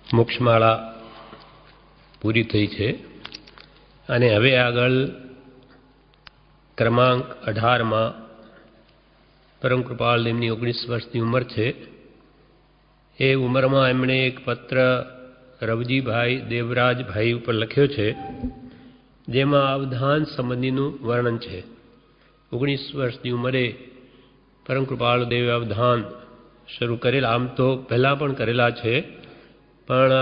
મોક્ષમાળા પૂરી થઈ છે અને હવે આગળ ક્રમાંક 18માં પરમ કૃપાળદેવની 19 વર્ષની ઉંમર છે. એ ઉંમરમાં એમણે એક પત્ર રવજીભાઈ દેવરાજભાઈ ઉપર લખ્યો છે, જેમાં અવધાન સંબંધીનું વર્ણન છે. 19 વર્ષની ઉંમરે પરમ કૃપાળદેવે અવધાન શરૂ કરેલા. આમ તો પહેલાં પણ કરેલા છે, પણ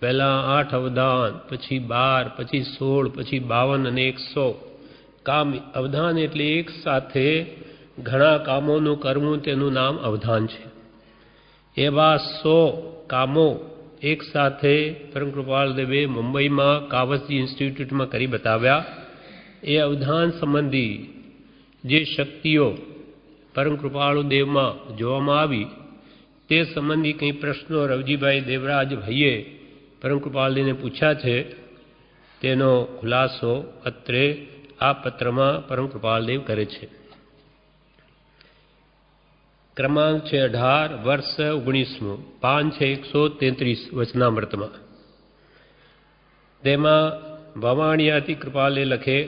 પહેલાં 8 અવધાન, પછી 12, પછી 16, પછી 52 અને 100 કામ. અવધાન એટલે એક સાથે ઘણા કામોનું કરવું, તેનું નામ અવધાન છે. એવા 100 કામો એક સાથે પરમ કૃપાળદેવે મુંબઈમાં કાવસજી ઇન્સ્ટિટ્યૂટમાં કરી બતાવ્યા. એ અવધાન સંબંધી જે શક્તિઓ પરમ કૃપાળુદેવમાં જોવામાં આવી, તે સંબંધી કંઈ પ્રશ્નો રવજીભાઈ દેવરાજભાઈએ પરમ કૃપાળદેવને પૂછ્યા છે. તેનો ખુલાસો અત્રે આ પત્રમાં પરમ કૃપાળદેવ કરે છે. ક્રમાંક છે 18, વર્ષ 19મું, પાન છે 133 વચનામૃતમાં. તેમાં વવાણિયાથી કૃપાળદેવ લખે,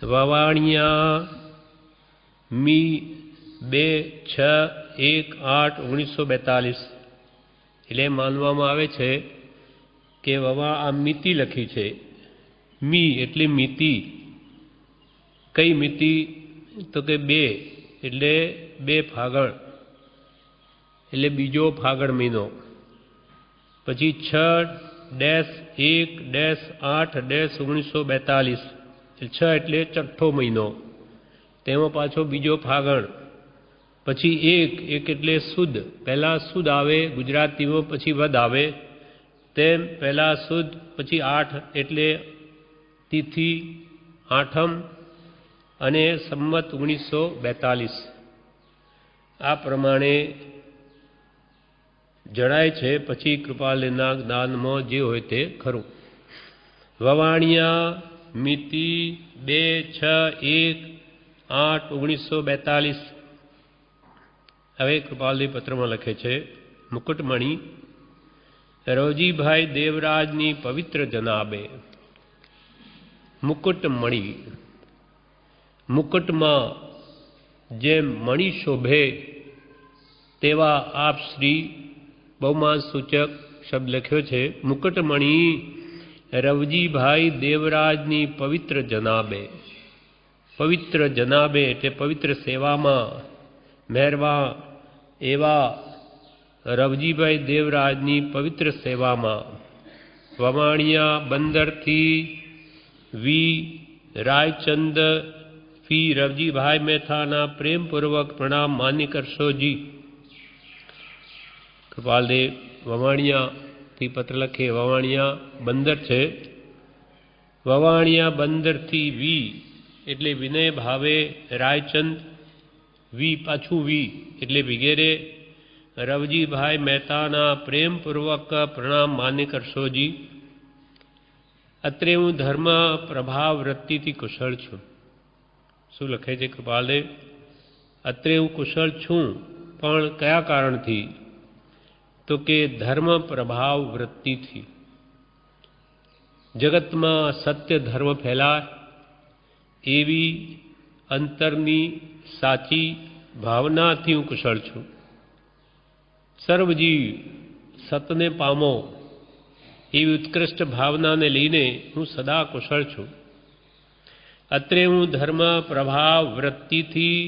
વવાણિયા મી 2/6/1/8/1942. એટલે માનવામાં આવે છે કે આ મિતિ લખી છે. મી એટલે મિતિ. કઈ મિતિ? તો કે 2 એટલે 2 ફાગણ, એટલે બીજો ફાગણ મહિનો. પછી 6-1-8-1942, 6 એટલે છઠ્ઠો મહિનો, તેમાં પાછો બીજો ફાગણ. પછી 1 એટલે સુદ. પહેલાં સુદ આવે ગુજરાતીમાં, પછી વદ આવે, તેમ પહેલાં સુદ, પછી 8 એટલે તિથિ આઠમ અને સંમત 1942. આ પ્રમાણે જણાય છે. પછી કૃપાળદેવના જ્ઞાનમાં જે હોય તે ખરું. વવાણિયા મિતિ 2/6/1/8/1942. હવે કૃપાળદેવ પત્રમાં લખે છે, મુકુટમણી રવજીભાઈ દેવરાજની પવિત્ર જનાબે. મુકુટમણી, મુકુટમાં જેમ મણિ શોભે તેવા આપ શ્રી બહુમાન સૂચક શબ્દ લખ્યો છે. મુકુટમણી રવજીભાઈ દેવરાજની પવિત્ર જનાબે. પવિત્ર જનાબે એટલે પવિત્ર સેવામાં મહેરબાન એવા રવજીભાઈ દેવરાજની પવિત્ર સેવામાં. વવાણિયા બંદરથી વી રાયચંદ ફી રવજીભાઈ મહેતાના પ્રેમપૂર્વક પ્રણામ માન્ય કરશોજી. કૃપાળદેવ વવાણિયાથી પત્ર લખે. વવાણિયા બંદર છે. વવાણિયા બંદરથી વી એટલે વિનય ભાવે રાયચંદ, વી પાછું વી એટલે વગેરે રવજીભાઈ મહેતાના પ્રેમપૂર્વક પ્રણામ માન્ય કરશોજી. અત્રે હું ધર્મ પ્રભાવ વૃત્તિથી કુશળ છું. શું લખે છે કૃપાળદેવ? અત્રે હું કુશળ છું, પણ કયા કારણથી? તો કે ધર્મ પ્રભાવ વૃત્તિથી. જગતમાં સત્ય ધર્મ ફેલાય એવી અંતરની સાચી ભાવનાથી હું કુશળ છું. સર્વજીવ સતને પામો એવી ઉત્કૃષ્ટ ભાવનાને લઈને હું સદા કુશળ છું. અત્રે હું ધર્મ પ્રભાવ વૃત્તિથી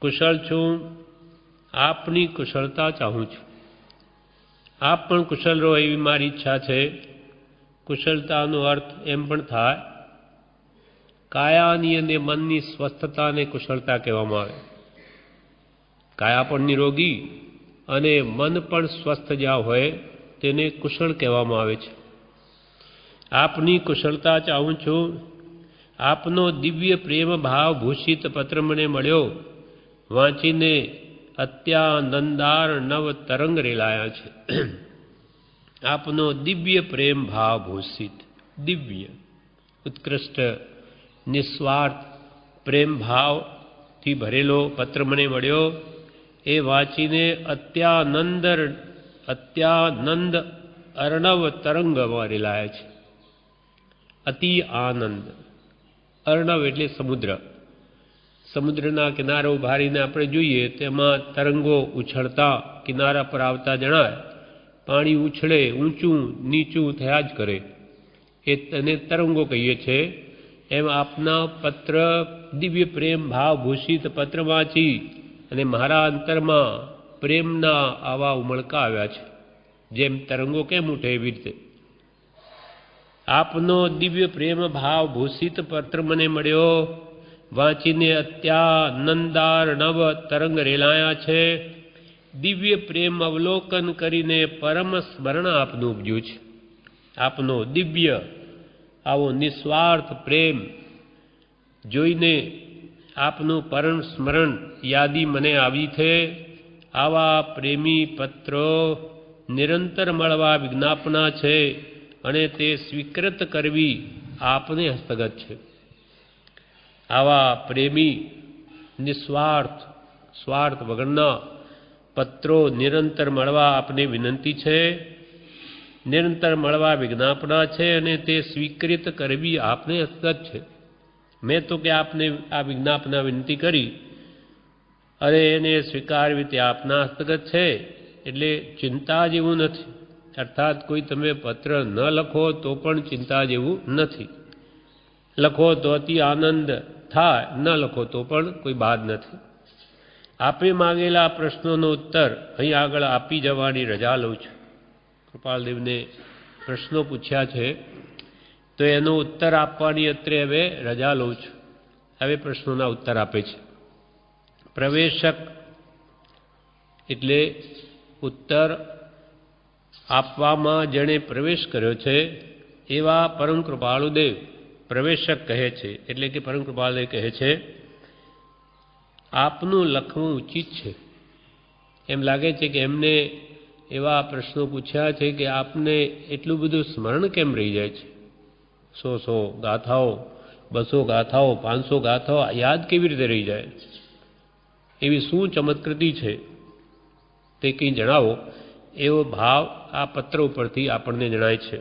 કુશળ છું. આપની કુશળતા ચાહું છું. આપ પણ કુશળ રહો એવી મારી ઈચ્છા છે. કુશળતાનો અર્થ એમ પણ થાય, કાયાની અને મનની સ્વસ્થતાને કુશળતા કહેવામાં આવે. કાયા પણ નિરોગી અને મન પણ સ્વસ્થ જ્યાં હોય તેને કુશળ કહેવામાં આવે છે. આપની કુશળતા ચાહું છું. આપનો દિવ્ય પ્રેમ ભાવ ભૂષિત પત્ર મને મળ્યો. વાંચીને અત્યાનંદાર નવ તરંગ રેલાયા છે. આપનો દિવ્ય પ્રેમ ભાવ ભૂષિત, દિવ્ય ઉત્કૃષ્ટ નિસ્વાર્થ પ્રેમ ભાવથી ભરેલો પત્ર મને મળ્યો. એ વાંચીને અત્યાનંદ અર્ણવ તરંગમાં રેલાયા છે. અતિ આનંદ. અર્ણવ એટલે સમુદ્ર. સમુદ્રના કિનારે ઉભા રહીને આપણે જોઈએ તેમાં તરંગો ઉછળતા કિનારા પર આવતા જણાય. પાણી ઉછળે, ઊંચું નીચું થયા જ કરે, એ તેને તરંગો કહીએ છીએ. એમ આપના પત્ર દિવ્ય પ્રેમ ભાવ ભૂષિત પત્ર વાંચી અને મારા અંતરમાં પ્રેમના આવા ઉમળકા આવ્યા છે. જેમ તરંગો કેમ ઉઠે એવી રીતે આપનો દિવ્ય પ્રેમ ભાવ ભૂષિત પત્ર મને મળ્યો. વાંચીને અત્યાનંદાર્ણવ તરંગ રેલાયા છે. દિવ્ય પ્રેમ અવલોકન કરીને પરમ સ્મરણ આપનું ઉપજ્યું છે. આપનો દિવ્ય આવો નિસ્વાર્થ પ્રેમ જોઈને આપનું પરમ સ્મરણ યાદી મને આવી છે. આવા પ્રેમી પત્રો નિરંતર મળવા વિજ્ઞાપના છે અને તે સ્વીકૃત કરવી આપને હસ્તગત છે. આવા પ્રેમી નિસ્વાર્થ સ્વાર્થ વગરના પત્રો નિરંતર મળવા આપને વિનંતી છે, નિરંતર મળવા વિજ્ઞાપના છે અને તે સ્વીકૃત કરવી આપને હસ્તગત છે. મેં તો કે આપને આ વિજ્ઞાપના વિનંતી કરી અરે એને સ્વીકારવી તે આપના હસ્તગત છે, એટલે ચિંતા જેવું નથી. અર્થાત કોઈ તમે પત્ર ન લખો તો પણ ચિંતા જેવું નથી. લખો તો અતિ આનંદ થાય, ન લખો તો પણ કોઈ બાદ નથી. આપે માગેલા પ્રશ્નોનો ઉત્તર અહીં આગળ આપી જવાની રજા લઉં છું. કૃપાલદેવને પ્રશ્નો પૂછ્યા છે તો એનો ઉત્તર આપવાની અત્રે હવે રજા લઉં છું. હવે પ્રશ્નોના ઉત્તર આપે છે. પ્રવેશક એટલે ઉત્તર આપવામાં જેણે પ્રવેશ કર્યો છે એવા પરમ કૃપાળુદેવ પ્રવેશક કહે છે. એટલે કે પરમ કૃપાળુદેવ કહે છે આપનું લખવું ઉચિત છે. એમ લાગે છે કે એમને એવા પ્રશ્નો પૂછ્યા છે કે આપને એટલું બધું સ્મરણ કેમ રહી જાય છે. 100 ગાથાઓ, 200 ગાથાઓ, 500 ગાથાઓ યાદ કેવી રીતે રહી જાય, એવી શું ચમત્કૃતિ છે તે કંઈ જણાવો. એવો ભાવ આ પત્ર ઉપરથી આપણને જણાય છે.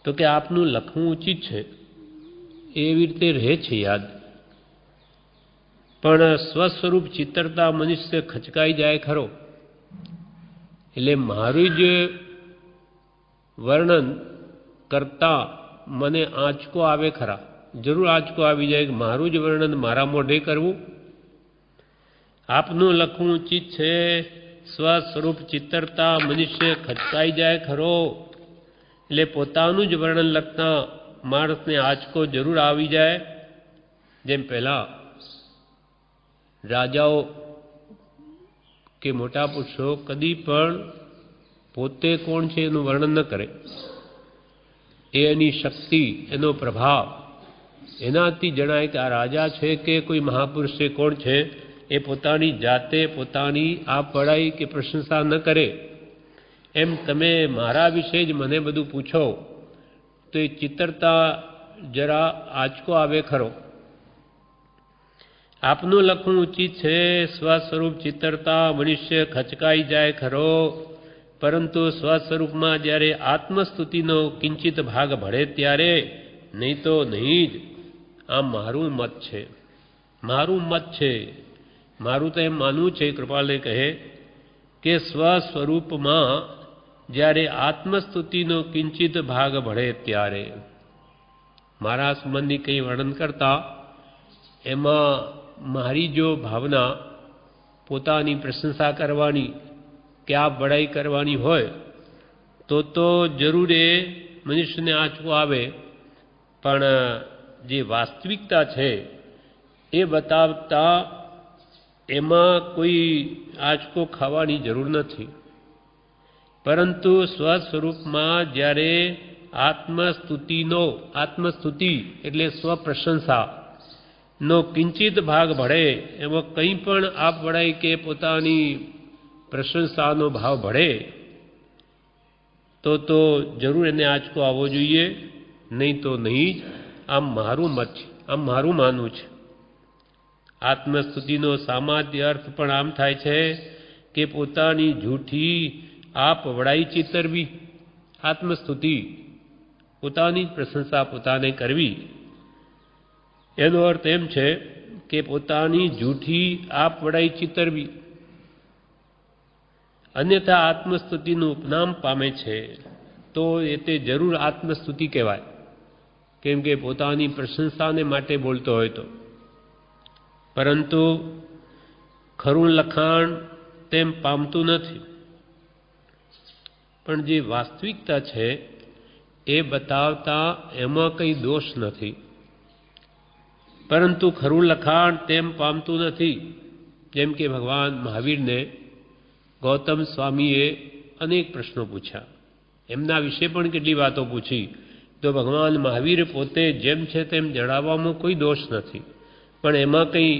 તો કે આપનું લખવું ઉચિત છે એવી રીતે રહે છે યાદ, પણ સ્વસ્વરૂપ ચિત્રતા મનુષ્ય ખચકાઈ જાય ખરો. એટલે મારું જ વર્ણન કરતા મને આંચકો આવે ખરા, જરૂર આંચકો આવી જાય કે મારું જ વર્ણન મારા મોઢે કરવું. આપનું લખવું ઉચિત છે, સ્વસ્વરૂપ ચિત્રતા મનુષ્ય ખચકાઈ જાય ખરો. એટલે પોતાનું જ વર્ણન લખતા માણસને આંચકો જરૂર આવી જાય. જેમ પહેલા રાજાઓ કે મોટા પુરુષો કદી પણ પોતે કોણ છે એનું વર્ણન ન કરે. એની શક્તિ, એનો પ્રભાવ એનાથી જણાય કે આ રાજા છે કે કોઈ મહાપુરુષ છે, કોણ છે. એ પોતાની જાતે પોતાની આ પડાઈ કે પ્રશંસા ન કરે. એમ તમે મારા વિશે જ મને બધું પૂછો તો એ ચિત્રતા જરા આંચકો આવે ખરો. આપનું લખવું ઉચિત છે, સ્વસ્વરૂપ ચિત્રતા મનુષ્ય ખચકાઈ જાય ખરો. પરંતુ સ્વસ્વરૂપમાં જ્યારે આત્મસ્તુતિનો કિંચિત ભાગ ભળે ત્યારે, નહીં તો નહીં જ. આ મારું મત છે, મારું મત છે. મારું તો એમ માનવું છે, કૃપાલદેવ કહે કે સ્વસ્વરૂપમાં જ્યારે આત્મસ્તુતિનો કિંચિત ભાગ ભળે ત્યારે, મારા સંબંધી કંઈ વર્ણન કરતા એમાં મારી જો ભાવના પોતાની પ્રશંસા કરવાની કે આ બડાઈ કરવાની હોય તો જરૂર એ મનુષ્યને આંચકો આવે. પણ જે વાસ્તવિકતા છે એ બતાવતા એમાં કોઈ આંચકો ખાવાની જરૂર નથી. પરંતુ સ્વસ્વરૂપમાં જ્યારે આત્મસ્તુતિ એટલે સ્વપ્રશંસા નો કિંચિત ભાગ ભળે, એમાં કંઈ પણ આપ વડાઈ કે પોતાની પ્રશંસાનો ભાવ ભળે તો જરૂર એને આંચકો આવવો જોઈએ, નહીં તો નહીં જ. આમ મારું મત છે, આમ મારું માનવું છે. આત્મસ્તુતિનો સામાન્ય અર્થ પણ આમ થાય છે કે પોતાની જૂઠી આપ વડાઈ ચિતરવી, આત્મસ્તુતિ, પોતાની પ્રશંસા પોતાને કરવી, એનો અર્થ એમ છે કે પોતાની જૂઠી આપ વડાઈ ચિતરવી, અન્યથા આત્મસ્તુતિનું ઉપનામ પામે છે તો એ તે જરૂર આત્મસ્તુતિ કહેવાય, કેમ કે પોતાની પ્રશંસાને માટે બોલતો હોય તો. પરંતુ ખરું લખાણ તેમ પામતું નથી. પણ જે વાસ્તવિકતા છે એ બતાવતા એમાં કંઈ દોષ નથી, પરંતુ ખરું લખાણ તેમ પામતું નથી. જેમ કે ભગવાન મહાવીરને ગૌતમ સ્વામીએ અનેક પ્રશ્નો પૂછ્યા, એમના વિશે પણ કેટલી વાતો પૂછી, તો ભગવાન મહાવીર પોતે જેમ છે તેમ જણાવવામાં કોઈ દોષ નથી. પણ એમાં કંઈ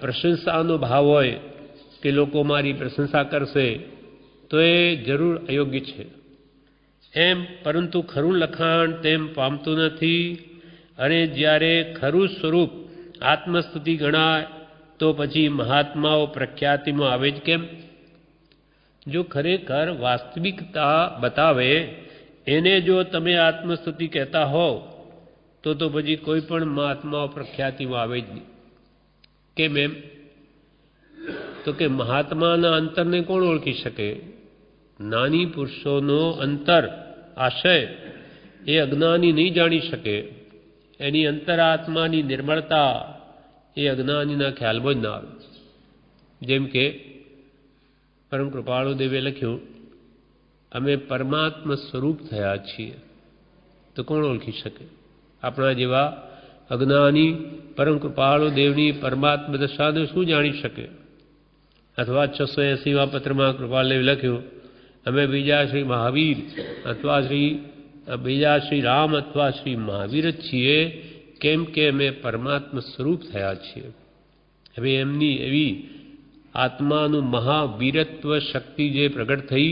પ્રશંસાનો ભાવ હોય કે લોકો મારી પ્રશંસા કરશે તો એ જરૂર અયોગ્ય છે એમ. પરંતુ ખરું લખાણ તેમ પામતું નથી. અને જ્યારે ખરું સ્વરૂપ આત્મસ્તુતિ ગણાય તો પછી મહાત્માઓ પ્રખ્યાતિમાં આવે જ કેમ? જો ખરેખર વાસ્તવિકતા બતાવે એને જો તમે આત્મસ્તુતિ કહેતા હોવ તો પછી કોઈ પણ મહાત્માઓ પ્રખ્યાતિમાં આવે જ નહીં. કેમ એમ? તો કે મહાત્માના અંતરને કોણ ઓળખી શકે? જ્ઞાની પુરુષોનો અંતર આશય એ અજ્ઞાની નહીં જાણી શકે. એની અંતરાત્માની નિર્મળતા એ અજ્ઞાનીના ખ્યાલમાં જ ના આવે. જેમ કે પરમ કૃપાળુ દેવે લખ્યું, અમે પરમાત્મા સ્વરૂપ થયા છીએ, તો કોણ ઓળખી શકે? આપણા જેવા અજ્ઞાની પરમ કૃપાળુ દેવની પરમાત્મા દશાને શું જાણી શકે? અથવા 680મા પત્રમાં કૃપાળ દેવે લખ્યું, અમે બીજા શ્રી મહાવીર અથવા બીજા શ્રી રામ અથવા શ્રી મહાવીર જ છીએ, કેમ કે અમે પરમાત્મા સ્વરૂપ થયા છીએ. હવે એમની એવી આત્માનું મહાવીરત્વ શક્તિ જે પ્રગટ થઈ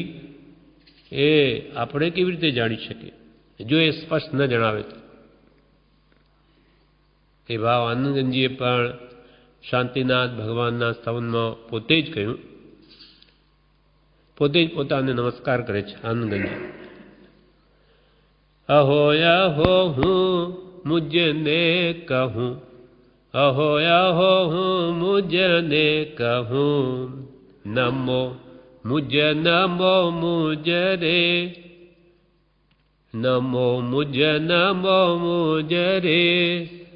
એ આપણે કેવી રીતે જાણી શકીએ જો એ સ્પષ્ટ ન જણાવે તો? એ ભાવ આનંદગંજીએ પણ શાંતિનાથ ભગવાનના સ્તવનમાં પોતે જ કહ્યું, પોતે જ પોતાને નમસ્કાર કરે છે આનંદગંજી. અહો અહો હું મુજને કહું, અહો અહો હું મુજને કહું, નમો મુજ નમો મુજ રે, નમો મુજ નમો મુજ રે,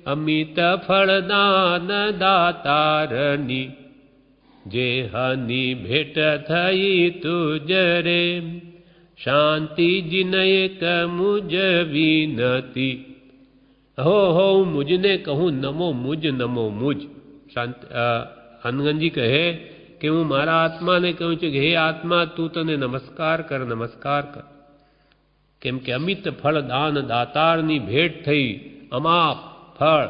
અમિત ફળદાન દાતારની જે હની ભેટ થઈ તુજ રે, શાંતિ જીનયક મુજ વિનતી. હો હો હું મુજને કહું, નમો મુજ નમો મુજ. આનંદગંજી કહે કે હું મારા આત્માને કહું છું કે હે આત્મા તું તને નમસ્કાર કર, નમસ્કાર કર. કેમ કે અમિત ફળ દાન દાતારની ભેટ થઈ, અમાપ ફળ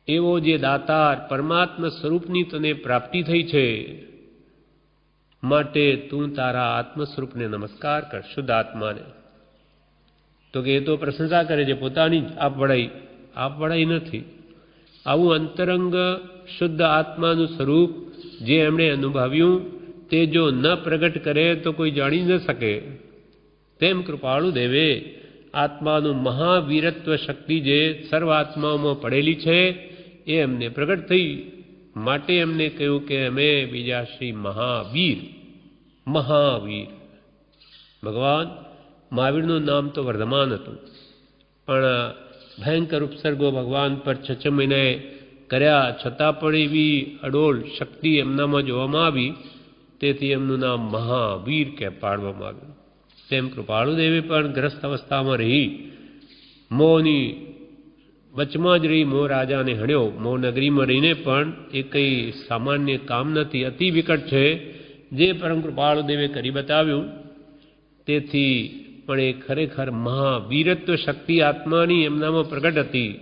એવો જે દાતાર પરમાત્મા સ્વરૂપની તને પ્રાપ્તિ થઈ છે, માટે તું તારા આત્મ સ્વરૂપને નમસ્કાર કર, શુદ્ધ આત્માને. તો કે એ તો પ્રશંસા કરે છે પોતાની જ આપવડાઈ નથી. આવું અંતરંગ શુદ્ધ આત્માનું સ્વરૂપ જે એમણે અનુભવ્યું તે જો ન પ્રગટ કરે તો કોઈ જાણી ન શકે. તેમ કૃપાળુ દેવે આત્માનું મહાવીરત્વ શક્તિ જે સર્વ આત્માઓમાં પડેલી છે એ એમને પ્રગટ થઈ, માટે એમને કહ્યું કે અમે બીજા શ્રી મહાવીર. મહાવીર ભગવાન મહાવીરનું નામ તો વર્ધમાન હતું, પણ ભયંકર ઉપસર્ગો ભગવાન પર 6 મહિનાએ કર્યા છતાં પણ એવી અડોળ શક્તિ એમનામાં જોવામાં આવી, તેથી એમનું નામ મહાવીર કે પાડવામાં આવ્યું. તેમ કૃપાળુ દેવે પણ ગ્રસ્ત અવસ્થામાં રહી મોહની વચમાં જ રહી મોહ રાજાને હણ્યો. મોહ નગરીમાં રહીને પણ એ કંઈ સામાન્ય કામ નથી, અતિ વિકટ છે જે પરમ કૃપાળુ દેવે કરી બતાવ્યું. તેથી પણ એ ખરેખર મહાવીરત્વ શક્તિ આત્માની એમનામાં પ્રગટ હતી,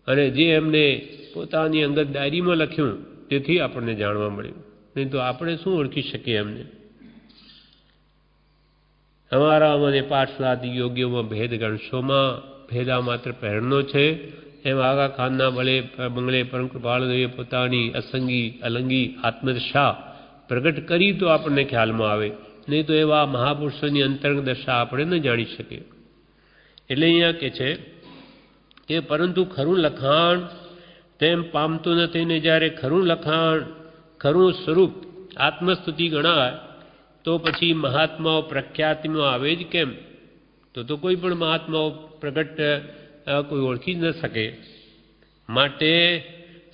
અને જે એમને પોતાની અંગત ડાયરીમાં લખ્યું તેથી આપણને જાણવા મળ્યું. નહીં તો આપણે શું ઓળખી શકીએ એમને? અમારા મને પાઠશાલાદી યોગ્યોમાં ભેદ ગણશોમાં ભેદા માત્ર પહેરનો છે, એમ આગા ખાનના બંગલે પરમ કૃપાળુદેવે પોતાની અસંગી અલંગી આત્મદશા પ્રગટ કરી તો આપણને ખ્યાલમાં આવે नहीं तो एवा महापुरुषोनी अंतरंग दशा आपणे न जाणी शकीए। एटले अहींया कहे छे के परंतु खरुं लखाण तेम पामतुं नथी ने ज्यारे खरुं लखाण खरुं स्वरूप आत्मस्तुति गणाय तो पछी महात्माओं प्रख्यातिमां आवे ज केम? तो कोई पण महात्माओं प्रगट कोई ओळखी ज न सके। माटे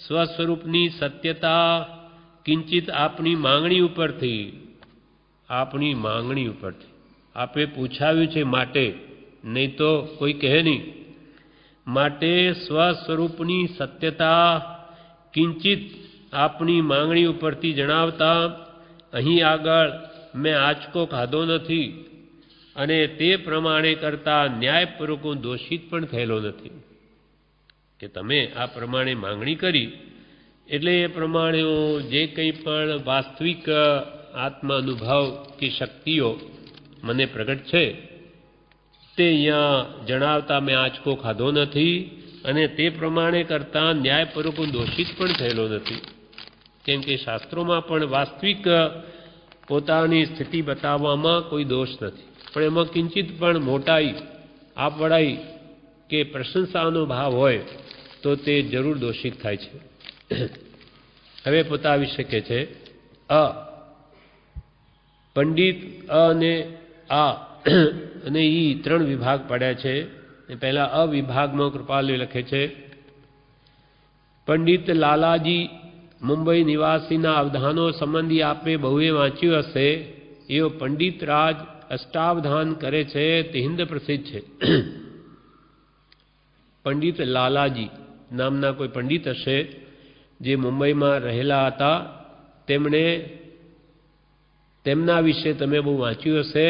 स्वस्वरूपनी सत्यता किंचित आपनी मांगणी उपरथी आपे पूछाव्युं छे माटे, नहीं तो कोई कहे नहीं। माटे स्वस्वरूपनी सत्यता किंचित आपनी मांगणी उपरथी जणावता अहीं आगळ मैं आंचको खाधो नथी अने ते प्रमाणे करता न्यायपूर्वक हूँ दोषित पण थयेलो नथी के तमे आ प्रमाणे मांगणी करी एटले ए प्रमाणे जे कंई पण वास्तविक आत्मा अनुभव की शक्तिओ मने प्रगट छे ते अहींया जणावता मैं आंचको खाधो नथी अने ते प्रमाणे करता न्यायपूर्वक हूँ दोषित पण थयेलो नथी। केम के शास्त्रों पण वास्तविक पोतानी स्थिति बताववामां कोई दोष नथी, पण एमां किंचित पण मोटाई आपवड़ाई के प्रशंसानो भाव होय तो ते जरूर दोषित थाय छे। हवे पोता विषे कहे छे अ पंडित अ ने आ अने ई त्रण विभाग पड्या छे। पहला अ विभाग में कृपालु लखे छे पंडित लालाजी मुंबई निवासीना अवधानो संबंधी आपे बहुए वांच्યું हशे एवो पंडित राज अष्टावधान करे छे ते हिंद प्रसिद्ध छे। पंडित लालाजी नामना कोई पंडित हशे जे मुंबई में रहेला हता, तेमणे तेमना विषे तमे बहु वांच्યું हशे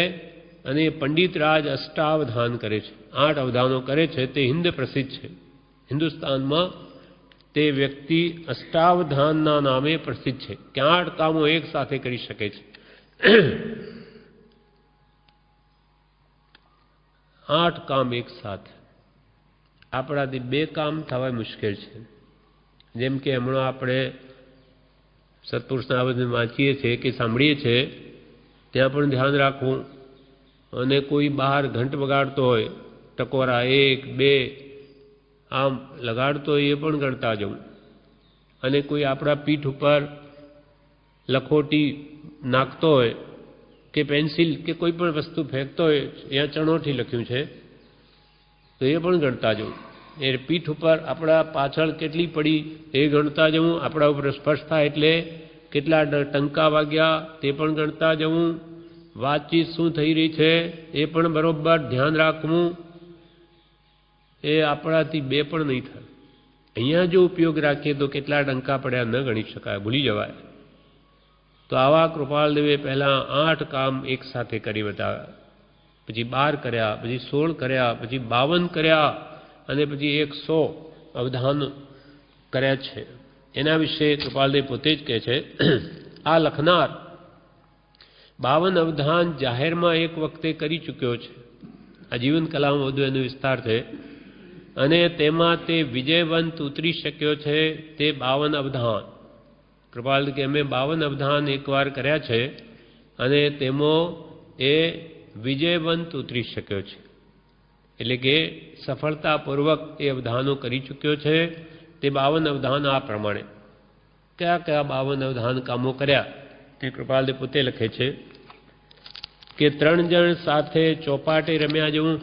अने पंडित राज अष्टावधान करे छे, 8 अवधानों करे छे ते हिंद प्रसिद्ध छे। हिंदुस्तान में ते व्यक्ति अष्टावधानना नामे प्रसिद्ध है कि 8 कामों एक साथे करी शके छे। 8 काम एक साथ आपणाथी 2 काम थवा मुश्किल है। जेम के हमणो आपणे सत्पुरुषना वचन वांचीए छे कि सांभळीए छे त्यां पण ध्यान राखवुं अने कोई बहार घंट वगाड़तो होय टकोरा 1 2 आम लगाड़तो ये पण गणता जवुं अने कोई आपड़ा पीठ पर लखोटी नाखतो होय के पेन्सिल के कोई पण वस्तु फेंकतो होय या चणोठी लख्युं छे तो ये पण गणता जवुं। ए पीठ पर आपड़ा पाछळ केटली पड़ी ए गणता जवुं। आपड़ा उपर स्पर्श थाय एटले केटला टंका वाग्या ते पण गणता जवुं। वातचीत शुं थई रही छे ए पण बरोबर ध्यान राखवुं। ए आपणाथी 2 पण नहीं थाय। अहींया जो उपयोग राखीए तो केटला डंका पड्या न गणी शकाय, भूली जवाय। तो आवा कृपाल देवे पहला 8 काम एक साथे करी बताव्या, पछी 12 कर्या, पछी 16 कर्या, पछी 52 कर्या अने पछी 100 अवधान कर्या छे। एना विषे कृपालदेव पोते ज कहे छे आ लखनार 52 अवधान जाहेर में एक वखते करी चूक्यो छे। आ जीवन कला में वधु एनो विस्तार छे अने तेमां ते विजयवंत उतरी शक्यो छे ते 52 अवधान। कृपाल के अमे 52 अवधान एक वार कर्या छे अने तेमो ए विजयवंत उतरी शक्यो छे, एटले के सफलतापूर्वक ए अवधानों करी चूक्यो छे। ते 52 अवधान आ प्रमाणे क्या क्या 52 अवधान कामों कर्या ते कृपाल पोते लखे छे के 3 जण साथे चौपाटे रम्या जवुं,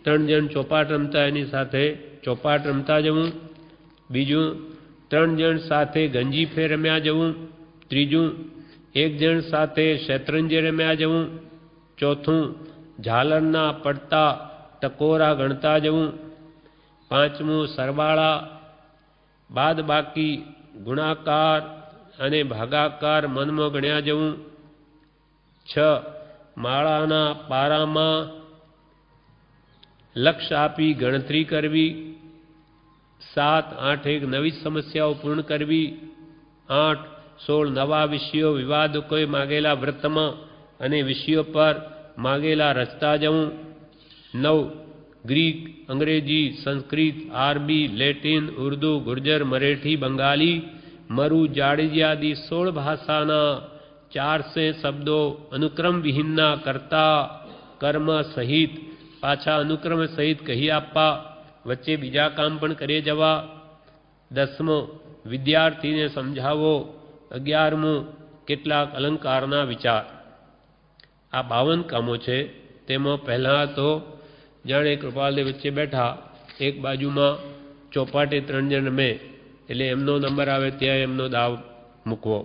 3 जण चौपाट रमता एनी साथे चौपाट रमता जवुं। बीजू 3 जण साथे गंजीफे रम्या जवुं। त्रीजू 1 जण साथे शतरंजे रम्या जवुं। चौथुं झालरना पड़ता टकोरा गणता जवुं। 5मू सरवाळा बाद बाकी गुणाकार अने भागाकार मनमां गण्या जवुं। 6 माळाना पारामां लक्ष्य आपी गणतरी करवी। 7 8 एक नवी समस्याओं पूर्ण करवी। 8 16 नवा विषयों विवाद कोई मांगेला व्रतमां अने विषयों पर मांगेला रचता जवुं। 9 ग्रीक अंग्रेजी संस्कृत आरबी लेटिन उर्दू गुर्जर मराठी बंगाली मरु जाडेजी आदि 16 भाषाना 4 શબ્દો અનુક્રમ વિહીનના કરતા કર્મ સહિત પાછા અનુક્રમ સહિત કહી આપવા, વચ્ચે બીજા કામ પણ કરે જવા. 10મો વિદ્યાર્થીને સમજાવો. 11મું કેટલાક અલંકારના વિચાર. આ 52 કામો છે. તેમાં પહેલાં તો જાણે કૃપાલદેવ વચ્ચે બેઠા, એક બાજુમાં ચોપાટે 3 જણ રમે, એટલે એમનો નંબર આવે ત્યાં એમનો દાવ મૂકવો.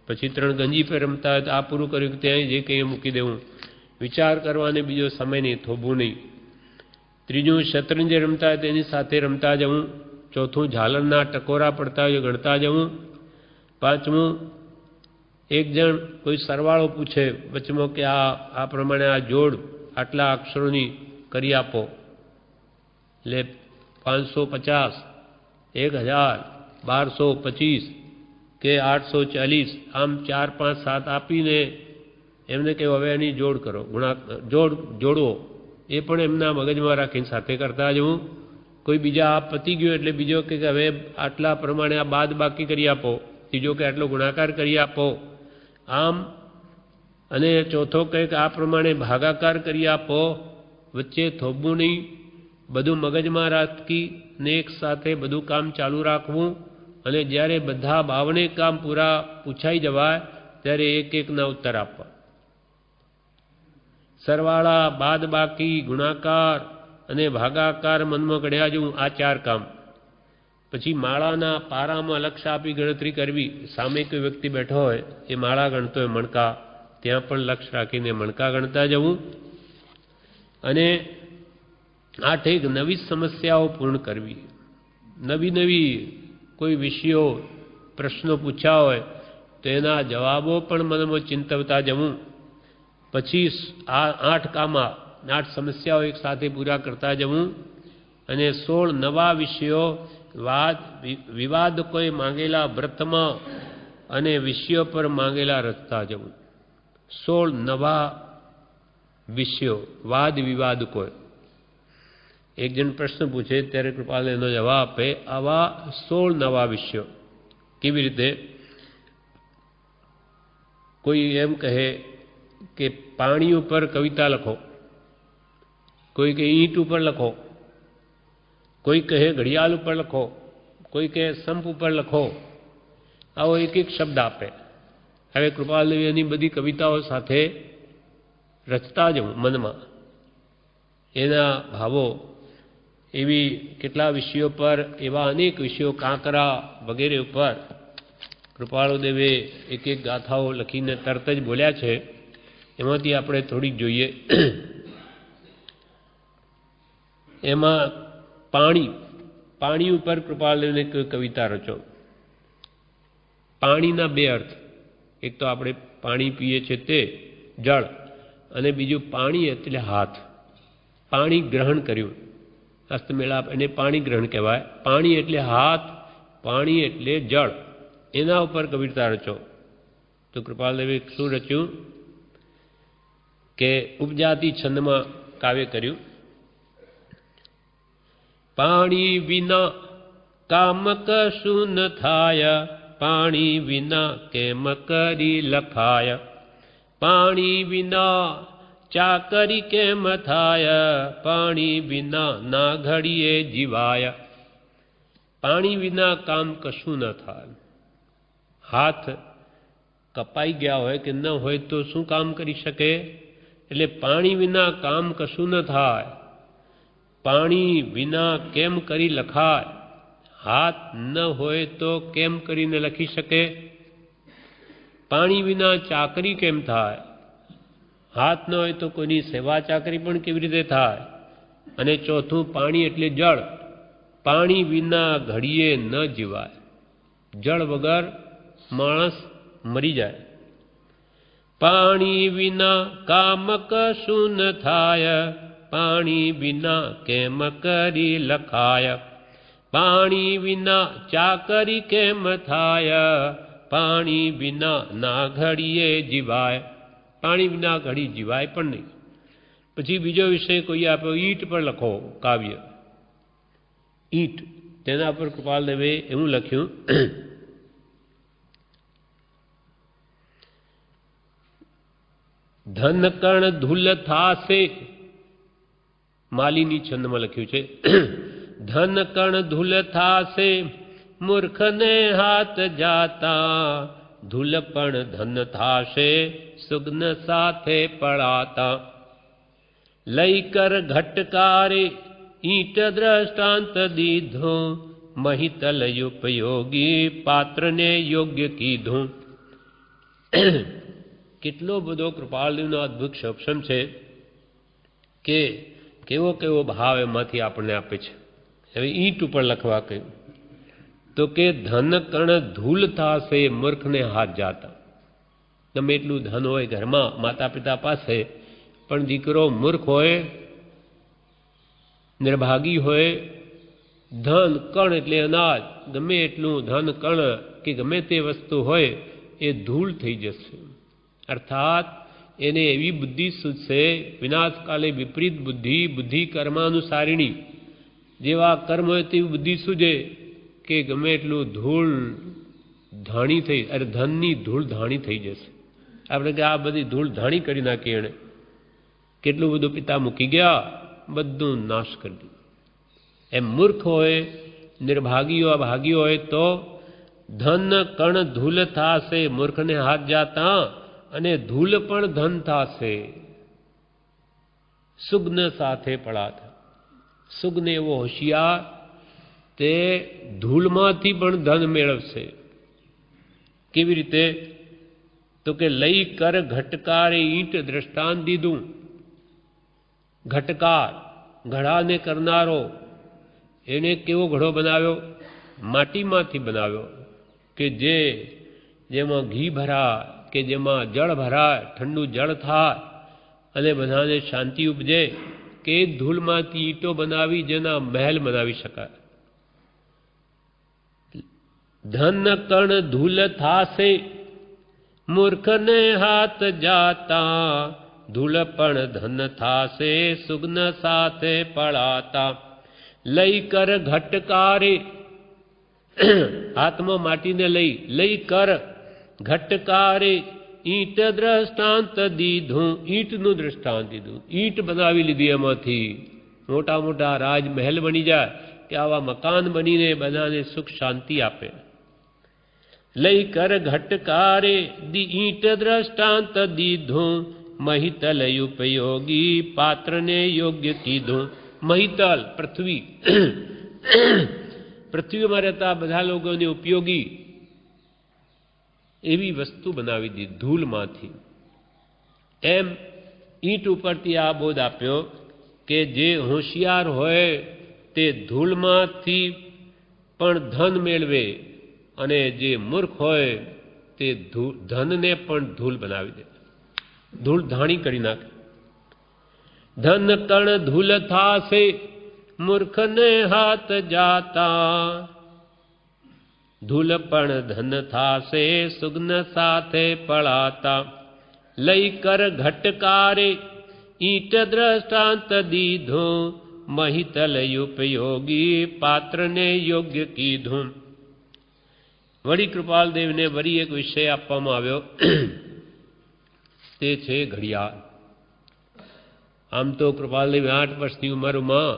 પછી 3 ગંજી પર રમતા હોય તો આ પૂરું કર્યું કે ત્યાં જે કંઈ મૂકી દેવું. વિચાર કરવાને બીજો સમય નહીં, થોભવું નહીં. 3જું શતરંજ રમતા હોય તેની સાથે રમતા જવું. 4થું ઝાલરના ટકોરા પડતા હોય ગણતા જવું. 5મું એક જણ કોઈ સરવાળો પૂછે વચમાં કે આ પ્રમાણે આ જોડ આટલા અક્ષરોની કરી આપો, એટલે 550, 1000, 1225 કે 840, આમ 4, 5, 7 આપીને એમને કે હવે એની જોડ કરો, જોડવો. એ પણ એમના મગજમાં રાખીને સાથે કરતા જવું. કોઈ બીજા આ પતી ગયો એટલે બીજો કે હવે આટલા પ્રમાણે આ બાદ બાકી કરી આપો, ત્રીજો કે આટલો ગુણાકાર કરી આપો, આમ. અને ચોથો કંઈક આ પ્રમાણે ભાગાકાર કરી આપો. વચ્ચે થોભવું નહીં, બધું મગજમાં રાખીને એક સાથે બધું કામ ચાલુ રાખવું. અને જ્યારે બધા 52 કામ પૂરા પૂછાઈ જવાય ત્યારે એક એકના ઉત્તર આપવા. સરવાળા, બાદ બાકી, ગુણાકાર અને ભાગાકાર મનમાં ઘડ્યા જવું, આ 4 કામ. પછી માળાના પારામાં લક્ષ્ય આપી ગણતરી કરવી. સામે કોઈ વ્યક્તિ બેઠો હોય એ માળા ગણતો હોય મણકા, ત્યાં પણ લક્ષ્ય રાખીને મણકા ગણતા જવું. અને 8 નવી સમસ્યાઓ પૂર્ણ કરવી. નવી કોઈ વિષયો પ્રશ્નો પૂછ્યા હોય તો એના જવાબો પણ મનમાં ચિંતવતા જવું. પછી આ 8 કામમાં 8 સમસ્યાઓ એક સાથે પૂરા કરતા જવું. અને 16 નવા વિષયો, વિવાદ કોઈ માંગેલા વ્રતમાં અને વિષયો પર માંગેલા રચતા જવું. 16 નવા વિષયો, વાદ વિવાદ કોઈ. એક જણ પ્રશ્ન પૂછે ત્યારે કૃપાલ એનો જવાબ આપે. આવા 16 નવા વિષયો. કેવી રીતે? કોઈ એમ કહે કે પાણી ઉપર કવિતા લખો, કોઈ કહે ઈંટ ઉપર લખો, કોઈ કહે ઘડિયાળ ઉપર લખો, કોઈ કહે સંપ ઉપર લખો. આવો એક એક શબ્દ આપે. હવે કૃપાલદેવ એની બધી કવિતાઓ સાથે રચતા જવું મનમાં, એના ભાવો. એવી કેટલા વિષયો પર, એવા અનેક વિષયો, કાંકરા વગેરે ઉપર કૃપાળુદેવે એક એક ગાથાઓ લખીને તરત જ બોલ્યા છે. એમાંથી આપણે થોડીક જોઈએ. એમાં પાણી ઉપર કૃપાળદેવને કોઈ કવિતા રચો. પાણીના 2 અર્થ. એક તો આપણે પાણી પીએ છીએ તે જળ, અને બીજું પાણી એટલે હાથ. પાણી ગ્રહણ કર્યું, હસ્તમેળાપ, એને પાણી ગ્રહણ કહેવાય. પાણી એટલે હાથ, પાણી એટલે જળ. એના ઉપર કવિતા રચો. તો કૃપાલદેવે શું રચ્યું કે ઉપજાતિ છંદમાં કાવ્ય કર્યું. પાણી વિના કામ કશું ન થાય, પાણી વિના કેમ કરી લખાય, પાણી વિના ચાકરી કેમ થાય, પાણી વિના ના ઘડીએ જીવાય. પાણી વિના કામ કશું ન થાય. હાથ કપાઈ ગયા હોય કે ન હોય તો શું કામ કરી શકે? એટલે પાણી વિના કામ કશું ન થાય. પાણી વિના કેમ કરી લખાય? હાથ ન હોય તો કેમ કરીને લખી શકે? પાણી વિના ચાકરી કેમ થાય? હાથ ન હોય તો કોઈની સેવા ચાકરી પણ કેવી રીતે થાય? અને ચોથું, પાણી એટલે જળ. પાણી વિના ઘડીએ ન જીવાય. જળ વગર માણસ મરી જાય. પાણી વિના કામ કશું ન થાય, પાણી વિના કેમ કરી લખાય, પાણી વિના ચાકરી કેમ થાય, પાણી વિના ના ઘડીએ જીવાય. પાણી વિના ઘડી જીવાય પણ નહીં. પછી બીજો વિષય કોઈ આપ્યો, ઈંટ પર લખો કાવ્ય. ઈંટ, તેના પર કૃપાલદેવે એવું લખ્યું. ધન કણ ધૂલ થાશે, માલીની છંદમાં લખ્યું છે, ધન કણ ધૂલ થાશે મૂર્ખને હાથ જાતા, ધૂલ પણ ધન થાશે સુગ્ન સાથે પળાતા. લઈ કર ઘટકારે ઈંટ દ્રષ્ટાંત દીધો, મહિતલ ઉપયોગી પાત્રને યોગ્ય કીધું. કેટલો બધો કૃપાળુનો અદ્ભુત સક્ષમ છે કે કેવો કેવો ભાવ એમાંથી આપણને આપે છે. હવે ઈંટ ઉપર લખવા કહ્યું તો કે ધન કણ ધૂલ થાશે મૂર્ખને હાથ જાતા. ગમે એટલું ધન હોય ઘરમાં માતા પિતા પાસે, પણ દીકરો મૂર્ખ હોય, નિર્ભાગી હોય, ધન કણ એટલે અનાજ, ગમે એટલું ધન કણ કે ગમે તે વસ્તુ હોય એ ધૂળ થઈ જશે. અર્થાત એને એવી બુદ્ધિ સૂઝશે, વિનાશકાલે વિપરીત બુદ્ધિ, બુદ્ધિ કર્માનુસારિણી, જેવા કર્મ હોય તેવી બુદ્ધિ સૂજે કે ગમે એટલું ધૂળ ધાણી થઈ, ધનની ધૂળ ધાણી થઈ જશે. આપણે કે આ બધી ધૂળ ધાણી કરી નાખી, એણે કેટલું બધું પિતા મૂકી ગયા, બધું નાશ કરી દીધું. એમ મૂર્ખ હોય, નિર્ભાગી અભાગી હોય તો ધન કણ ધૂલ થાશે મૂર્ખને હાથ જાતા, અને ધૂલ પણ ધન થાશે સુગ્ન સાથે પળાતા. સુગ્ન એવો હોશિયાર, તે ધૂળમાંથી પણ ધન મેળવશે. કેવી રીતે? તો કે લઈ કર ઘટકારે ઈંટ દ્રષ્ટાંત દીધું. ઘટકાર, ઘડાને કરનારો, એને કેવો ઘડો બનાવ્યો? માટીમાંથી બનાવ્યો, કે જેમાં ઘી ભરાય, કે જેમાં જળ ભરાય, ઠંડુ જળ થાય અને બધાને શાંતિ ઉપજે, કે ધૂળમાંથી ઈંટો બનાવી જેના મહેલ બનાવી શકાય. ધન કણ ધૂલ થાશે મૂર્ખને હાથ જાતા, ધૂળ પણ ધન થાશે સુગ્ન સાથે પળાતા. લઈ કર ઘટકારે, હાથમાં માટીને લઈ કર ઘટકારે ઈંટ દ્રષ્ટાંત દીધું, ઈંટનું દ્રષ્ટાંત દીધું. ઈંટ બનાવી લીધી, એમાંથી મોટા મોટા રાજમહેલ બની જાય, કે આવા મકાન બનીને બધાને સુખ શાંતિ આપે. લઈ કર ઘટકારે ઈંટ દ્રષ્ટાંત દીધું, મહિતલ ઉપયોગી પાત્રને યોગ્ય કીધું. મહિતલ પૃથ્વી, પૃથ્વીમાં રહેતા બધા લોકોને ઉપયોગી એવી વસ્તુ બનાવી દીધી ધૂળમાંથી. એમ ઈંટ ઉપરથી આ બોધ આપ્યો કે જે હોશિયાર હોય તે ધૂળમાંથી પણ ધન મેળવે, અને જે મૂર્ખ હોય તે ધનને પણ ધૂળ બનાવી દે, ધૂળ ધાણી કરી નાખે. ધન કણ ધૂલ થાશે મૂર્ખને હાથ જાતા, ધૂલ પણ ધન થાશે સુગ્ન સાથે પળાતા. લઈ કર ઘટકારે ઈંટ દ્રષ્ટાંત દીધો, મહિતલ ઉપયોગી પાત્રને યોગ્ય કીધું. વળી કૃપાલદેવને વળી એક વિષય આપવામાં આવ્યો, તે છે ઘડિયાળ. આમ તો કૃપાલદેવ 8 વર્ષની ઉંમરમાં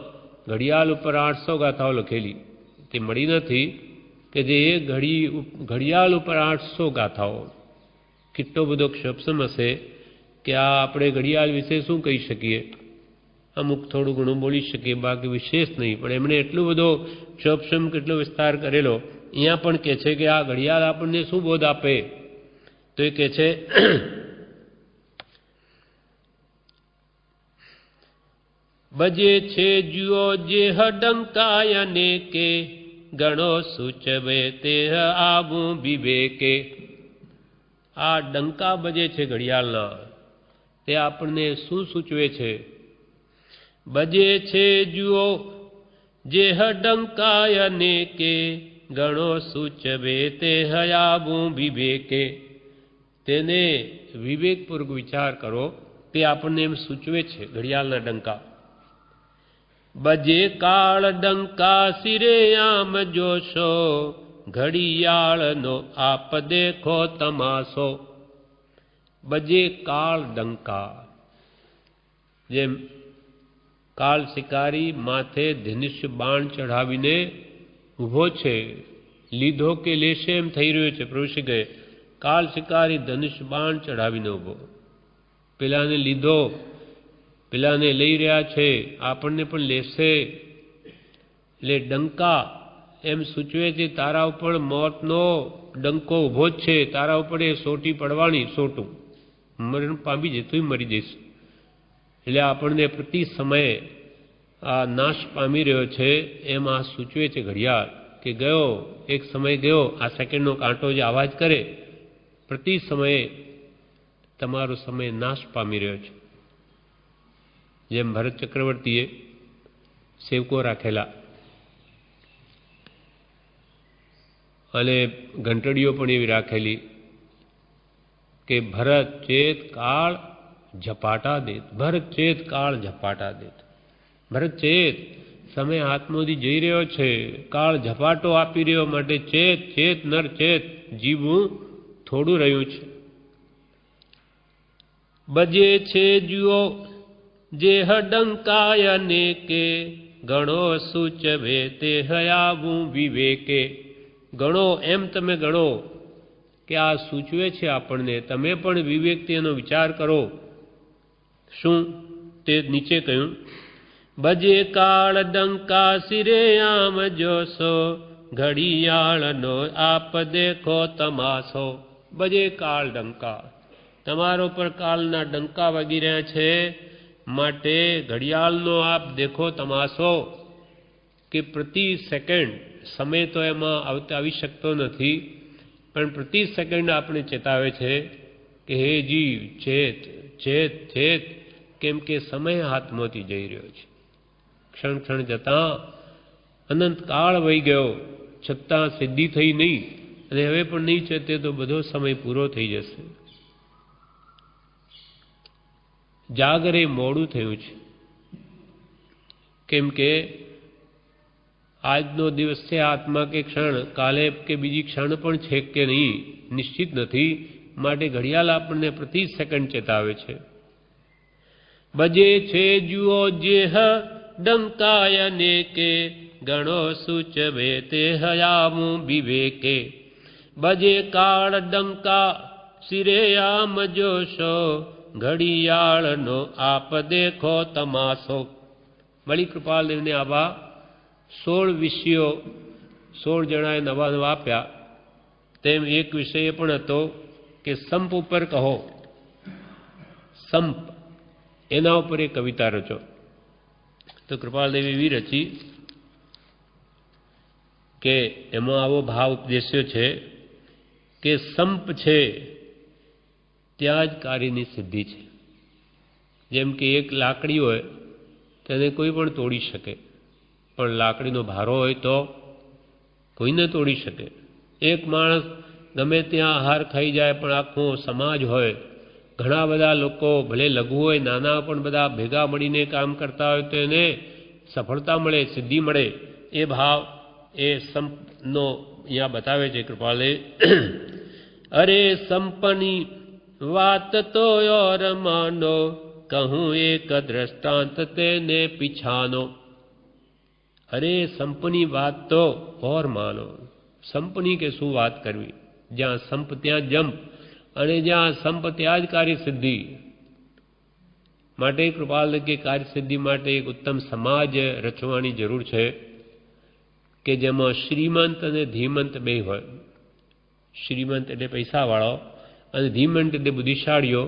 ઘડિયાળ ઉપર 800 ગાથાઓ લખેલી, તે મળી નથી કે જે ઘડિયાળ ઉપર 800 ગાથાઓ. કેટલો બધો ક્ષપસમ હશે કે આ આપણે ઘડિયાળ વિશે શું કહી શકીએ? અમુક થોડું ઘણું બોલી શકીએ, બાકી વિશેષ નહીં. પણ એમણે એટલો બધો ક્ષપસમ, કેટલો વિસ્તાર કરેલો. અહીંયા પણ કહે છે કે આ ઘડિયાળ આપણને શું બોધ આપે? તો એ કહે છે બજે છે જુઓ જે ડંકાયને કે, ગણો સૂચવે તે આવું વિવેકે. આ ડંકા બજે છે ઘડિયાળના, તે આપણને શું સૂચવે છે? બજે છે જુઓ જે ડંકાયને કે, ગણો સૂચવે તે આવું વિવેકે. તેને વિવેકપૂર્વક વિચાર કરો, તે આપણને એમ સૂચવે છે ઘડિયાળના ડંકા. બજે કાળ ડંકા સિરે આમ જોશો, ઘડિયાળનો આપ દેખો તમાશો. બજે કાળ ડંકા, જેમ કાળ શિકારી માથે ધનુષ્ય બાણ ચઢાવીને ઊભો છે, લીધો કે લેશે એમ થઈ રહ્યો છે. પ્રભુ કહે કાળ શિકારી ધનુષ્ય બાણ ચઢાવીને ઊભો, પેલાને લીધો, પેલાને લઈ રહ્યા છે, આપણને પણ લેશે. એટલે ડંકા એમ સૂચવે છે તારા ઉપર મોતનો ડંકો ઊભો જ છે, તારા ઉપર એ સોટી પડવાની, સોટું મરણ પામી જશે, તું મરી જઈશ. એટલે આપણને પ્રતિ સમયે આ નાશ પામી રહ્યો છે એમ આ સૂચવે છે ઘડિયાળ, કે ગયો એક સમય ગયો. આ સેકન્ડનો કાંટો જે અવાજ કરે, પ્રતિ સમયે તમારો સમય નાશ પામી રહ્યો છે. જેમ ભરત ચક્રવર્તીએ સેવકો રાખેલા અને ઘંટડીઓ પણ એવી રાખેલી કે ભરત ચેત કાળ ઝપાટા દેત, ભરત ચેત કાળ ઝપાટા દેત. ભરત ચેત, સમય હાથમાંથી જઈ રહ્યો છે, કાળ ઝપાટો આપી રહ્યો, માટે ચેત ચેત નર ચેત, જીવવું થોડું રહ્યું છે. બજે છે જુઓ જે ડંકાય અનેકે, ગણો સૂચવે તે હયાવું વિવેકે. ગણો એમ તમે ગણો કે આ સૂચવે છે આપણને, તમે પણ વિવેકથી એનો વિચાર કરો. શું તે નીચે કહ્યું, બજે કાળ ડંકા સિરે આમ જોશો, ઘડિયાળનો આપ દેખો તમાશો. બજે કાળ ડંકા, તમારો પર કાળના ડંકા વાગી રહ્યા છે, માટે ઘડિયાળનો આપ દેખો તમાશો. કે પ્રતિ સેકન્ડ, સમય તો એમાં આવી શકતો નથી, પણ પ્રતિ સેકન્ડ આપણે ચેતાવે છે કે હે જીવ ચેત ચેત ચેત, કેમ કે સમય હાથમાંથી જઈ રહ્યો છે. ક્ષણ ક્ષણ જતાં અનંત કાળ વહી ગયો, છતાં સિદ્ધિ થઈ નહીં, અને હવે પણ નહીં ચેતે તો બધો સમય પૂરો થઈ જશે. જાગરે મોડું થયું છે, કેમ કે આજનો દિવસ છે, આત્મા કે ક્ષણ કાલે કે બીજી ક્ષણ પણ છે કે નહીં નિશ્ચિત નથી, માટે ઘડિયાળ આપણને પ્રતિ સેકન્ડ ચેતાવે છે. બજે છે જુઓ જેહ ડંકાય અનેકે, ગણો સૂચવે તે હયાવું વિવેકે. બજે કાળ ડંકા સિરે આમ જોશો, ઘડિયાળનો આપ દેખો તમાશો. વળી કૃપાલદેવને આવા 16 વિષયો 16 જણાએ નવા નવા આપ્યા. તેમ એક વિષય એ પણ હતો કે સંપ ઉપર કહો, સંપ એના ઉપર એક કવિતા રચો. તો કૃપાલદેવી એવી રચી કે એમાં આવો ભાવ ઉપદેશ્યો છે કે સંપ છે ત્યાં જ કાર્યની સિદ્ધિ છે. જેમ કે એક લાકડી હોય તેને કોઈ પણ તોડી શકે, પણ લાકડીનો ભારો હોય તો કોઈને તોડી શકે. એક માણસ ગમે ત્યાં આહાર ખાઈ જાય, પણ આખો સમાજ હોય, ઘણા બધા લોકો ભલે લઘુ હોય નાના પણ બધા ભેગા મળીને કામ કરતા હોય તો એને સફળતા મળે, સિદ્ધિ મળે. એ ભાવ એ સંપનો અહીંયા બતાવે છે કૃપાલે. અરે સંપની વાત તો ઓર માનો, કહું એક દ્રષ્ટાંત તેને પીછાનો. અરે સંપની વાત તો ઓર માનો, સંપની કે શું વાત કરવી, જ્યાં સંપ ત્યાં જંપ, અને જ્યાં સંપ ત્યાં જ કાર્યસિદ્ધિ. માટે કૃપાલ કે કાર્યસિદ્ધિ માટે એક ઉત્તમ સમાજ રચવાની જરૂર છે કે જેમાં શ્રીમંત અને ધીમંત બે હોય. શ્રીમંત એટલે પૈસાવાળો અને ધીમંત એટલે બુદ્ધિશાળીઓ,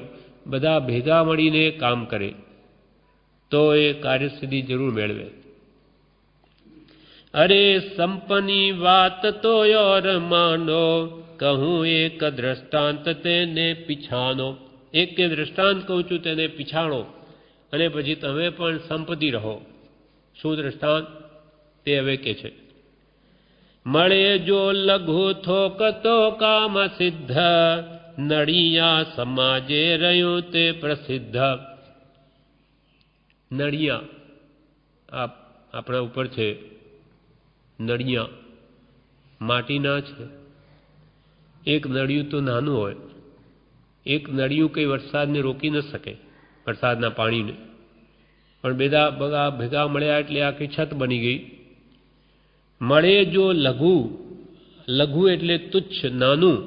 બધા ભેગા મળીને કામ કરે તો એ કાર્યસિદ્ધિ જરૂર મેળવે. અરે સંપની વાત તો ઓર માનો, કહું એક દ્રષ્ટાંત તેને પીછાનો. એક દ્રષ્ટાંત કહું છું તેને પીછાણો, અને પછી તમે પણ સંપત્તિ રહો. શું દ્રષ્ટાંત તે હવે કે છે, મળે જો લઘુ થોક તો કામ સિદ્ધ, નડિયા સમાજે રહ્યું તે પ્રસિદ્ધ. નડિયા આપણા ઉપર છે, નળિયા માટીના છે. એક નળિયું તો નાનું હોય, એક નળિયું કંઈ વરસાદને રોકી ન શકે, વરસાદના પાણીને, પણ બધા ભેગા મળ્યા એટલે આખી છત બની ગઈ. મળે જો લઘુ, લઘુ એટલે તુચ્છ, નાનું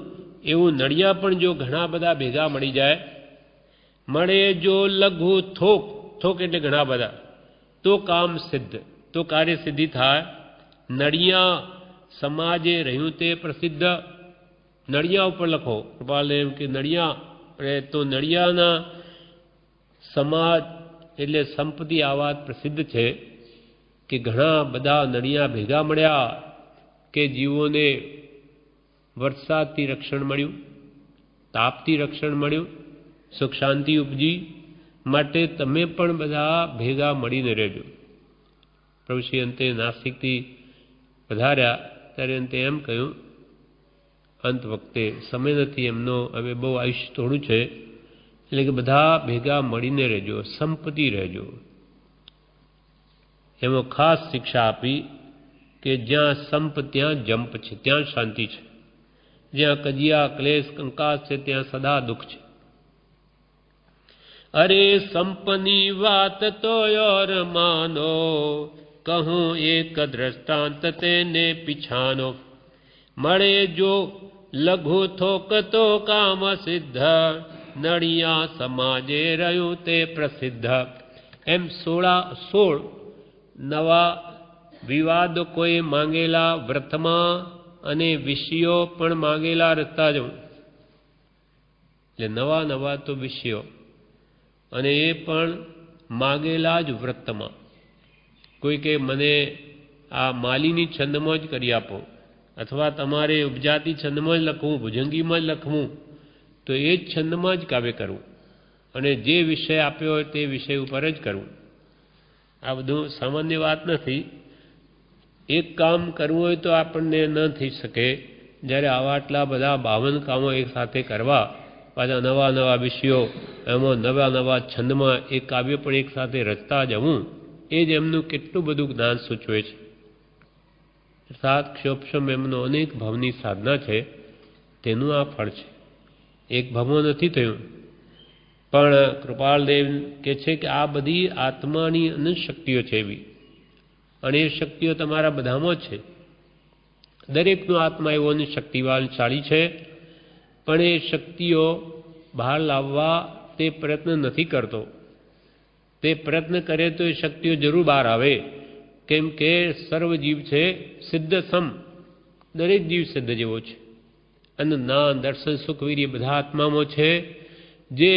એવું નળિયા પણ જો ઘણા બધા ભેગા મળી જાય, મળે જો લઘુ થોક, થોક એટલે ઘણા બધા, તો કામ સિદ્ધ, તો કાર્ય સિદ્ધિ થાય. નળિયા સમાજે રહ્યું તે પ્રસિદ્ધ. નળિયા ઉપર લખો કૃપાલ એમ કે નળિયા, તો નળિયાના સમાજ એટલે સંપત્તિ આ વાત પ્રસિદ્ધ છે કે ઘણા બધા નળિયા ભેગા મળ્યા કે જીવોને વરસાદથી રક્ષણ મળ્યું, તાપથી રક્ષણ મળ્યું, સુખ શાંતિ ઉપજી. માટે તમે પણ બધા ભેગા મળીને રહેજો. પ્રભુશ્રી અંતે નાસિકથી વધાર્યા ત્યારે અંતે એમ કહ્યું, અંત વખતે સમય નથી એમનો, હવે બહુ આયુષ્ય થોડું છે, એટલે કે બધા ભેગા મળીને રહેજો, સંપત્તિ રહેજો. એમાં ખાસ શિક્ષા આપી કે જ્યાં સંપ ત્યાં જંપ છે, ત્યાં શાંતિ છે. જ્યાં કજિયા ક્લેશ કંકાસ છે ત્યાં સદા દુઃખ છે. અરે સંપની વાત તો યાર માનો, કહું એક દ્રષ્ટાંત તેને પીછાનો. મળે જો લઘુ થોક તો કામ સિદ્ધ, નળિયા સમાજે રહ્યું તે પ્રસિદ્ધ. એમ 16 નવા વિવાદ કોઈ માંગેલા વ્રતમાં અને વિષયો પણ માંગેલા રસ્તા જવું. એટલે નવા નવા તો વિષયો અને એ પણ માગેલા જ વ્રતમાં. કોઈ કે મને આ માલીની છંદમાં જ કરી આપો, અથવા તમારે ઉપજાતિ છંદમાં જ લખવું, ભુજંગીમાં જ લખવું, તો એ જ છંદમાં જ કાવ્ય કરવું અને જે વિષય આપ્યો હોય તે વિષય ઉપર જ કરવું. આ બધું સામાન્ય વાત નથી. એક કામ કરવું હોય તો આપણને ન થઈ શકે, જ્યારે આવા આટલા બધા 52 કામો એક સાથે કરવા, પાછા નવા નવા વિષયો, એમાં નવા નવા છંદમાં એ કાવ્ય પણ એક સાથે રચતા જવું, એ જ એમનું કેટલું બધું જ્ઞાન સૂચવે છે. સાત ક્ષોભક્ષમ એમનો અનેક ભાવની સાધના છે, તેનું આ ફળ છે. એક ભાવમાં નથી થયું, પણ કૃપાલદેવ કહે છે કે આ બધી આત્માની અનંત શક્તિઓ છે એવી, અને એ શક્તિઓ તમારા બધામાં છે. દરેકનો આત્મા એવો શક્તિવાનશાળી છે, પણ એ શક્તિઓ બહાર લાવવા તે પ્રયત્ન નથી કરતો. તે પ્રયત્ન કરે તો એ શક્તિઓ જરૂર બહાર આવે, કેમ કે સર્વ જીવ છે સિદ્ધ સમ, દરેક જીવ સિદ્ધ જેવો છે. અને જ્ઞાન દર્શન સુખ વીર્ય બધા આત્મામાં છે. જે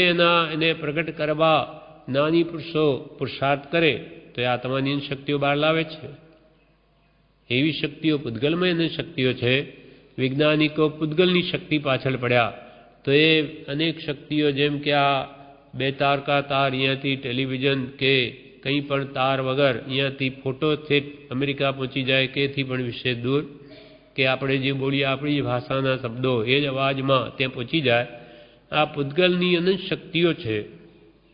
એને પ્રગટ કરવા જ્ઞાની પુરુષો પુરુષાર્થ કરે તો એ આત્માની શક્તિઓ બહાર લાવે છે. એવી શક્તિઓ પૂતગલમાં એની શક્તિઓ છે. વૈજ્ઞાનિકો પૂતગલની શક્તિ પાછળ પડ્યા તો એ અનેક શક્તિઓ, જેમ કે આ 2 તારકા તાર અહીંયાથી ટેલિવિઝન કે કંઈ પણ તાર વગર અહીંયાથી ફોટો છે અમેરિકા પહોંચી જાય કે એથી પણ વિશે દૂર, કે આપણે જે બોલીએ આપણી ભાષાના શબ્દો એ જ અવાજમાં ત્યાં પહોંચી જાય. આ પૂતગલની અનંત શક્તિઓ છે,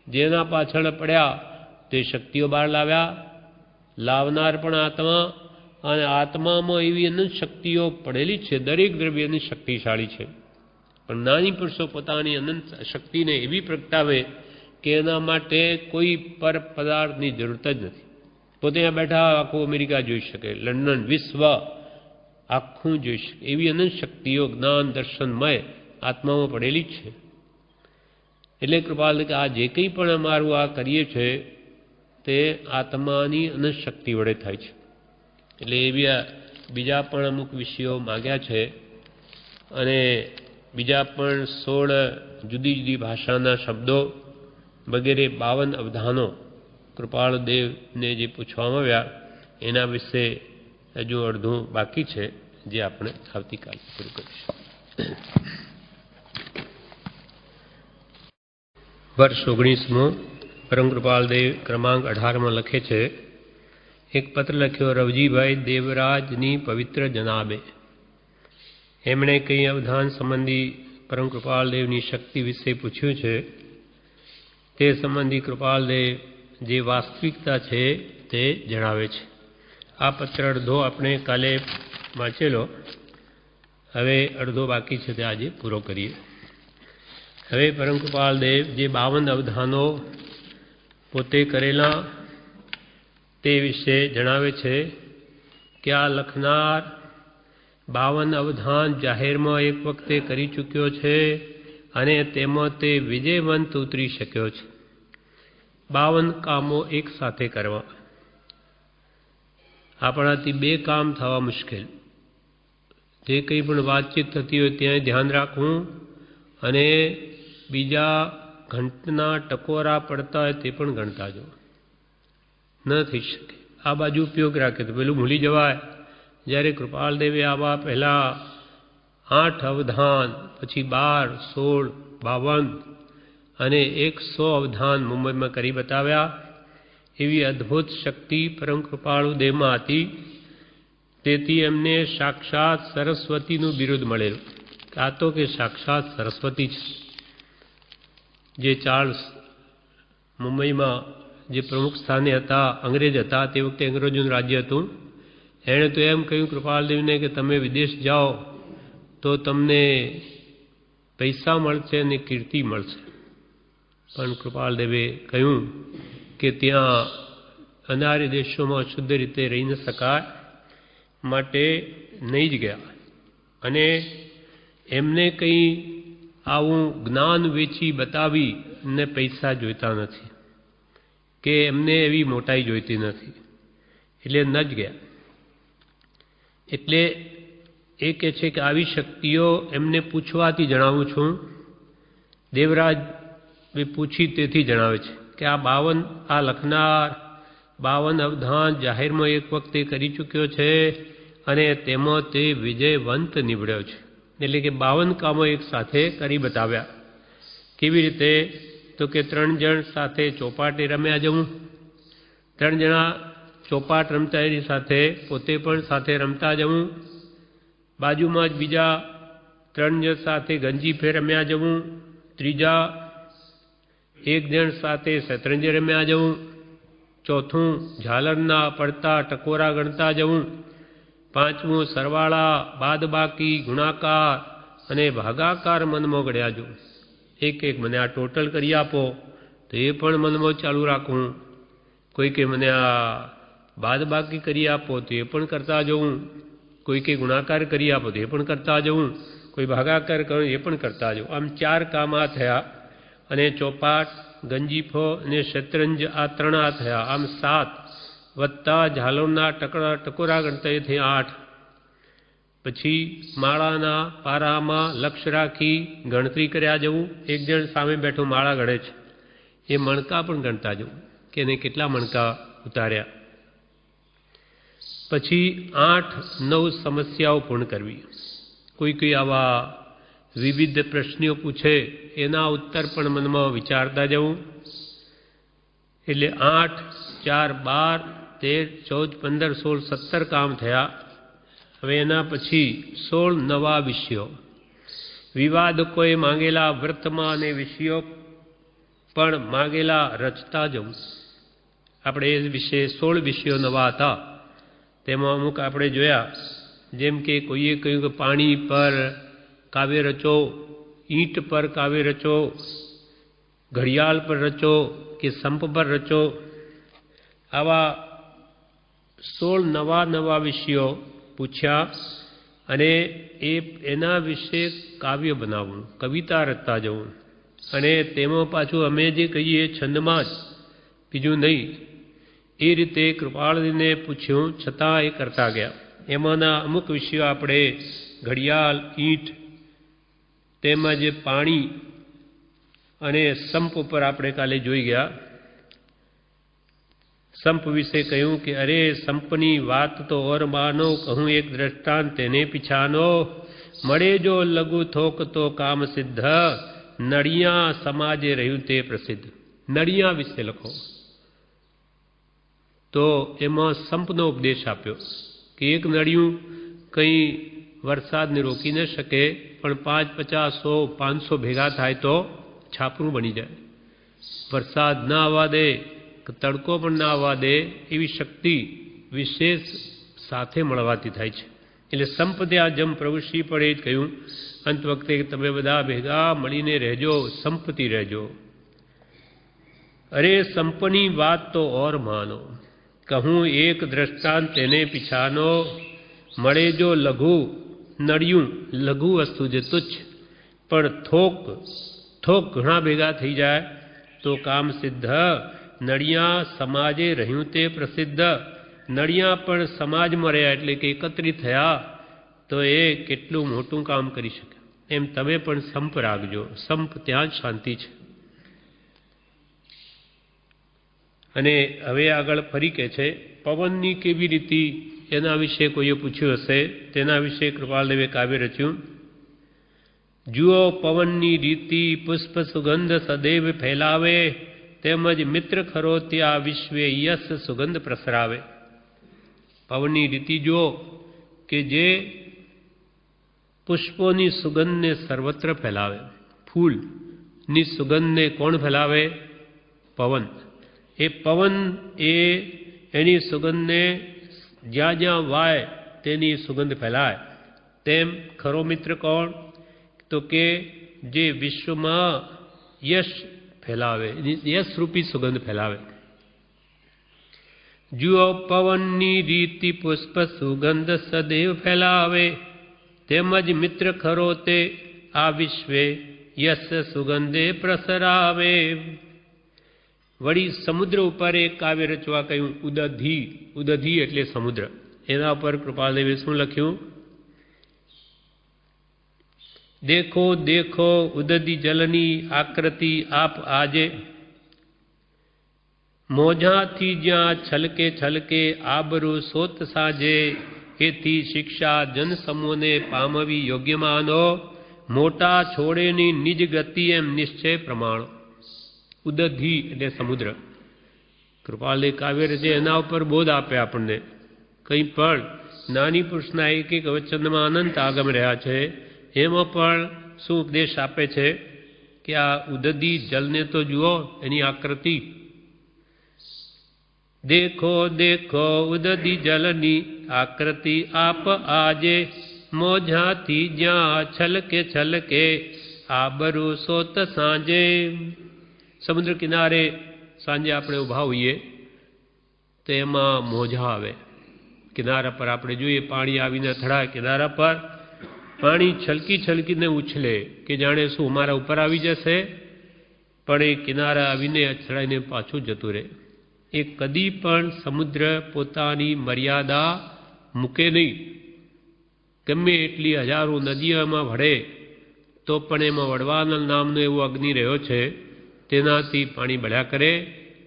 જેના પાછળ પડ્યા તે શક્તિઓ બહાર લાવ્યા. લાવનાર પણ આત્મા, અને આત્મામાં એવી અનંત શક્તિઓ પડેલી છે. દરેક દ્રવ્યની શક્તિશાળી છે, પણ નાની પુરુષો પોતાની અનંત શક્તિને એવી પ્રગટાવે કે એના માટે કોઈ પર પદાર્થની જરૂરત જ નથી. પોતે ત્યાં બેઠા આખું અમેરિકા જોઈ શકે, લંડન, વિશ્વ આખું જોઈ શકે. એવી અનંત શક્તિઓ જ્ઞાન દર્શનમય આત્મામાં પડેલી જ છે. એટલે કૃપાલ કે આ જે કંઈ પણ અમારું આ કરીએ છીએ તે આત્માની અનંત શક્તિ વડે થાય છે. એટલે એવી બીજા પણ અમુક વિષયો માગ્યા છે, અને બીજા પણ 16 જુદી જુદી ભાષાના શબ્દો વગેરે 52 અવધાનો કૃપાળદેવને જે પૂછવામાં આવ્યા એના વિશે હજુ અડધું બાકી છે, જે આપણે આવતીકાલે પૂરું કરીશું. વર્ષ 19મો પરમ કૃપાલદેવ ક્રમાંક 18માં લખે છે, એક પત્ર લખ્યો રવજીભાઈ દેવરાજની પવિત્ર જનાબે. એમણે કંઈ અવધાન સંબંધી પરમ કૃપાલદેવની શક્તિ વિશે પૂછ્યું છે. તે સંબંધી કૃપાલદેવ જે વાસ્તવિકતા છે તે જણાવે છે. આ પત્ર અડધો આપણે કાલે વાંચેલો, હવે અડધો બાકી છે તે આજે પૂરો કરીએ. હવે પરમ કૃપાલ દેવ જે 52 અવધાનો પોતે કરેલા તે વિશે જણાવે છે કે આ લખનાર 52 અવધાન જાહેરમાં એક વખતે કરી ચૂક્યો છે અને તેમાં તે વિજયવંત ઉતરી શક્યો છે। 52 કામો એક સાથે કરવા આપણાથી 2 કામ થવા મુશ્કેલ। જે કંઈ પણ વાતચીત થતી હોય ત્યાં ધ્યાન રાખવું અને બીજા ઘંટના ટકોરા પડતા હોય તે પણ ગણતા જો ન થઈ શકે। આ બાજુ ઉપયોગ રાખે તો પેલું ભૂલી જવાય। જ્યારે કૃપાલ દેવે આવા પહેલા 8 અવધાન પછી 12, 16, 52 અને 100 અવધાન મુંબઈમાં કરી બતાવ્યા। એવી અદ્ભુત શક્તિ પરમ કૃપાળુ દેવમાં હતી। તેથી એમને સાક્ષાત સરસ્વતીનું બિરુદ મળેલું। આ તો કે સાક્ષાત સરસ્વતી છે। જે ચાર્લ્સ મુંબઈમાં જે પ્રમુખ સ્થાને હતા, અંગ્રેજ હતા, તે વખતે અંગ્રેજોનું રાજ્ય હતું। એણે તો એમ કહ્યું કૃપાલદેવને કે તમે વિદેશ જાઓ તો તમને પૈસા મળશે અને કીર્તિ મળશે। પણ કૃપાલદેવે કહ્યું કે ત્યાં અનાર્ય દેશોમાં શુદ્ધ રીતે રહી ન શકાય, માટે નહીં જ ગયા। અને એમને કંઈ આવું જ્ઞાન વેચી બતાવી ને પૈસા જોઈતા નથી કે એમને એવી મોટાઈ જોઈતી નથી, એટલે ન જ ગયા। એટલે એ કહે છે કે આવી શક્તિઓ એમને પૂછવાથી જણાવું છું। દેવરાજ પૂછી તેથી જણાવે છે કે આ 52 આ લખનાર 52 અવધાન જાહેરમાં એક વખતે કરી ચૂક્યો છે અને તેમાં તે વિજયવંત નીવડ્યો છે। એટલે કે 52 કામો એક સાથે કરી બતાવ્યા। કેવી રીતે? તો કે 3 જણ સાથે ચોપાટે રમ્યા જવું, 3 જણા ચોપાટ રમતા એની સાથે પોતે પણ સાથે રમતા જવું, બાજુમાં જ બીજા 3 જણ સાથે ગંજી ફેર રમ્યા જવું, ત્રીજા 1 જણ સાથે શતરંજ રમ્યા જવું, ચોથું ઝાલરના પડતા ટકોરા ગણતા જવું, પાંચમું સરવાળા, બાદબાકી, ગુણાકાર અને ભાગાકાર મનમાં ગણ્યા જવું। એક મને આ ટોટલ કરી આપો તો એ પણ મનમાં ચાલુ રાખવું। કોઈ કે મને આ બાદબાકી કરી આપો તો એ પણ કરતા જવું, કોઈ કે ગુણાકાર કરી આપો તો એ પણ કરતા જવું, કોઈ ભાગાકાર કરો એ પણ કરતા જવું। આમ 4 કામ આ થયા અને ચોપાટ, ગંજીફો અને શતરંજ આ 3 આ થયા। આમ 7 વત્તા ઝાલોરના ટકોરા ગણતા એ થઈ 8। પછી માળાના પારામાં લક્ષ્ય રાખી ગણતરી કર્યા જવું। 1 જણ સામે બેઠો માળા ગણે છે, એ મણકા પણ ગણતા જવું કે એને કેટલા મણકા ઉતાર્યા। પછી 8-9 સમસ્યાઓ પૂર્ણ કરવી। કોઈ આવા વિવિધ પ્રશ્નો પૂછે એના ઉત્તર પણ મનમાં વિચારતા જવું। એટલે 8, 4, 12, 13, 14, 15, 16, 17 કામ થયા। હવે એના પછી 16 નવા વિષયો। વિવાદકોએ માંગેલા વર્તમાન અને વિષયો પણ માંગેલા રચતા જવું। આપણે એ વિશે 16 વિષયો નવા હતા, તેમાં અમુક આપણે જોયા। જેમ કે કોઈએ કહ્યું કે પાણી પર કાવ્ય રચો, ઈંટ પર કાવ્ય રચો, ઘડિયાળ પર રચો કે સંપ પર રચો। આવા 16 નવા વિષયો પૂછ્યા અને એના વિશે કાવ્ય બનાવવું, કવિતા રચતા જવું। અને તેમાં પાછું અમે જે કહીએ છંદમાં જ, બીજું નહીં। એ રીતે કૃપાળજીને પૂછ્યું છતાં એ કરતા ગયા। એમાંના અમુક વિષયો આપણે ઘડિયાળ, ઈંટ, તેમજ પાણી અને સંપ ઉપર આપણે કાલે જોઈ ગયા। સંપ વિશે કહ્યું કે અરે સંપની વાત તો ઓર માનો, કહું એક દ્રષ્ટાંત તેને પીછાનો, મળે જો લઘુ થોક તો કામ સિદ્ધ, નળિયા સમાજે રહ્યું તે પ્રસિદ્ધ। નળિયા વિશે લખો તો એમાં સંપનો ઉપદેશ આપ્યો કે એક નળિયું કંઈ વરસાદને રોકી ન શકે, પણ 5, 50, 100, 500 ભેગા થાય તો છાપરું બની જાય। વરસાદ ના આવવા દે, તડકો પણ ના આવવા દે, એવી શક્તિ વિશેષ સાથે મળવાથી થાય છે। એટલે સંપ ત્યાં જમ પ્રભુશ્રી પણ એ જ કહ્યું અંત વખતે તમે બધા ભેગા મળીને રહેજો, સંપથી રહેજો. અરે સંપની વાત તો ઓર માનો, કહું એક દ્રષ્ટાંત તેને પીછાનો. મળે જો લઘુ નડિયું, લઘુ વસ્તુ જે તુચ્છ, પણ થોક ઘણા ભેગા થઈ જાય તો કામ સિદ્ધ. નડિયા સમાજે રહ્યું તે પ્રસિદ્ધ. નડિયા પણ સમાજમાં રહ્યા એટલે કે એકત્રિત થયા તો એ કેટલું મોટું કામ કરી શકે. એમ તમે પણ સંપ રાખજો, સંપ ત્યાં જ શાંતિ છે. અને હવે આગળ ફરી કહે છે પવનની કેવી રીતિ, એના વિશે કોઈએ પૂછ્યું હશે, તેના વિશે કૃપાલદેવે કાવ્ય રચ્યું. જુઓ પવનની રીતિ, પુષ્પ સુગંધ સદૈવ ફેલાવે, તેમજ મિત્ર ખરો ત્યાં વિશ્વે યશ સુગંધ પ્રસરાવે. પવનની રીતિ જુઓ કે જે પુષ્પોની સુગંધને સર્વત્ર ફેલાવે. ફૂલની સુગંધને કોણ ફેલાવે? પવન. એ પવન એની સુગંધને જ્યાં જ્યાં વાય તેની સુગંધ ફેલાય. તેમ ખરો મિત્ર કોણ? તો કે જે વિશ્વમાં યશ ફેલાવે, યશરૂપી સુગંધ ફેલાવે. જુઓ પવનની રીતિ, પુષ્પ સુગંધ સદૈવ ફેલાવે, તેમજ મિત્ર ખરો તે આ વિશ્વે યશ સુગંધે પ્રસરાવે. વળી સમુદ્ર ઉપર એક કાવ્ય રચવા કહ્યું, ઉદધી. ઉદધી એટલે સમુદ્ર. એના ઉપર કૃપાલદેવે શું લખ્યું? દેખો દેખો ઉદધી જલની આકૃતિ આપ આજે, મોજાથી જ્યાં છલકે છલકે આબરૂ સોત સાજે. એથી શિક્ષા જન સમૂહને પામવી યોગ્ય માનો, મોટા છોડેની નિજ ગતિ એમ નિશ્ચય પ્રમાણ. ઉદધી એટલે સમુદ્ર. કૃપાલે કાવ્ય રચે એના ઉપર બોધ આપે આપણને. કંઈ પણ નાની પુરુષના એક એક વચનમાં અનંત આગમ રહ્યા છે. એમાં પણ શું ઉપદેશ આપે છે કે આ ઉદધી જલને તો જુઓ, એની આકૃતિ. દેખો દેખો ઉદધી જલની આકૃતિ આપ આજે, મોજાથી જ્યાં છલકે છલકે આબરૂ સોત સાંજે. સમુદ્ર કિનારે સાંજે આપણે ઊભા હોઈએ તો એમાં મોજા આવે. કિનારા પર આપણે જોઈએ પાણી આવીને અથડાય કિનારા પર, પાણી છલકી છલકીને ઉછલે કે જાણે શું અમારા ઉપર આવી જશે, પણ એ કિનારા આવીને અથડાઈને પાછું જતું રહે. એ કદી પણ સમુદ્ર પોતાની મર્યાદા મૂકે નહીં. ગમે એટલી હજારો નદીઓ એમાં વળે તો પણ એમાં વડવાનલ નામનો એવો અગ્નિ રહ્યો છે, તેનાથી પાણી બળ્યા કરે,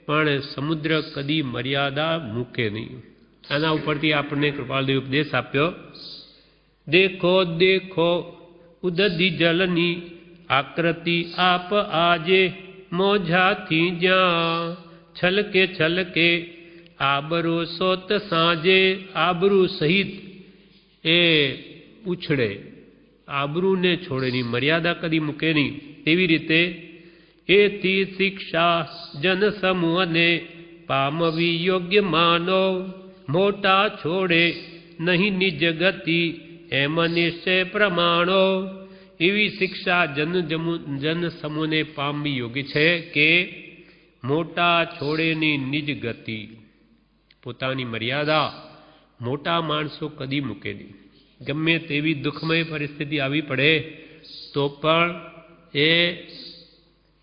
પણ સમુદ્ર કદી મર્યાદા મૂકે નહીં. આના ઉપરથી આપણને કૃપાલદેવ ઉપદેશ આપ્યો. દેખો દેખો ઉદધી જલની આકૃતિ આપ આજે, મોજાથી જ્યાં છલકે છલકે આબરૂ સોત સાંજે. આબરૂ સહિત એ ઉછળે, આબરૂને છોડેની, મર્યાદા કદી મૂકે નહીં. તેવી રીતે એથી શિક્ષા જન સમૂહને પામવી યોગ્ય માનો, મોટા છોડે નહીં નિજ ગતિ એમ નિશ્ચય પ્રમાણો. એવી શિક્ષા જન સમૂહને પામવી યોગ્ય છે કે મોટા છોડેની નિજ ગતિ, પોતાની મર્યાદા મોટા માણસો કદી મૂકે નહીં. ગમે તેવી દુઃખમય પરિસ્થિતિ આવી પડે તો પણ એ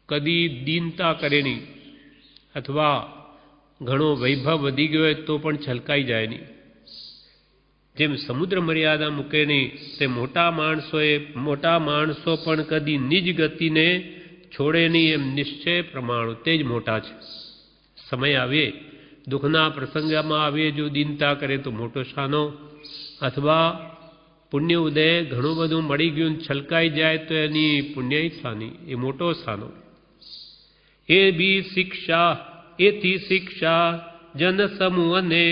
કદી દીનતા કરે નહીં, અથવા ઘણો વૈભવ વધી ગયો હોય તો પણ છલકાઈ જાય નહીં. જેમ સમુદ્ર મર્યાદા મૂકે નહીં, તે મોટા માણસો પણ કદી નિજ ગતિને છોડે નહીં. એમ નિશ્ચય પ્રમાણ તે જ મોટા છે. સમય આવે, દુઃખના પ્રસંગમાં આવે, જો દીનતા કરે તો મોટો શાનો, અથવા પુણ્ય ઉદય ઘણું બધું મળી ગયું છલકાઈ જાય તો એની પુણ્ય સ્થાની, એ મોટો સ્થાનો. એ બી શિક્ષા, એથી શિક્ષા જન સમૂહને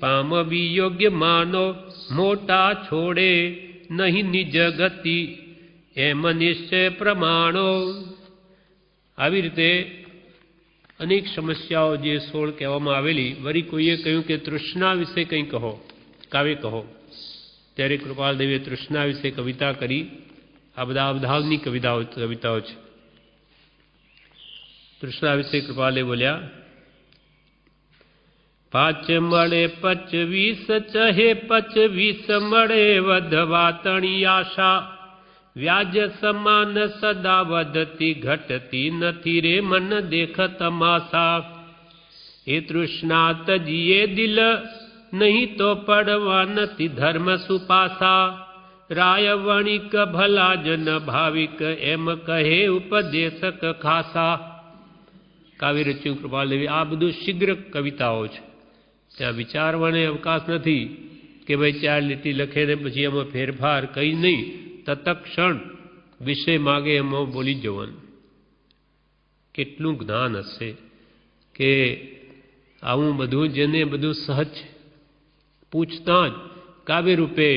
પામવી યોગ્ય માનો, મોટા છોડે નહીં નિજ ગતિ એમ નિશ્ચય પ્રમાણો. આવી રીતે અનેક સમસ્યાઓ જે 16 કહેવામાં આવેલી. વળી કોઈએ કહ્યું કે તૃષ્ણા વિશે કંઈ કહો, કાવ્ય કહો. ત્યારે કૃપાલ દેવીએ તૃષ્ણા વિશે કવિતા કરી. આ બધા અવધાવની કવિતાઓ છે. તૃષ્ણા વિશે કૃપાલે બોલ્યા, 5 મળે 25 ચહે 25 મળે વધવા તણી આશા. વ્યાજ સમાન સદા વધતી ઘટતી નથી રે મન દેખ તમાશા. એ તૃષ્ણા તજીએ દિલ નહીં તો પડવા નથી ધર્મ સુપાસા. રાય વણિક ભલા જન ભાવિક એમ કહે ઉપદેશક ખાસા. કાવ્ય રચ્યું કૃપાલ દેવી. આ બધું શીઘ્ર કવિતાઓ છે. ત્યાં વિચારવાને અવકાશ નથી કે ભાઈ 4 લીટી લખે ને પછી એમાં ફેરફાર કંઈ નહીં. તત્ક્ષણ વિષય માગે એમાં બોલી જવાનું. કેટલું જ્ઞાન હશે કે આવું બધું જેને બધું સહજ પૂછતા જ કાવ્ય રૂપે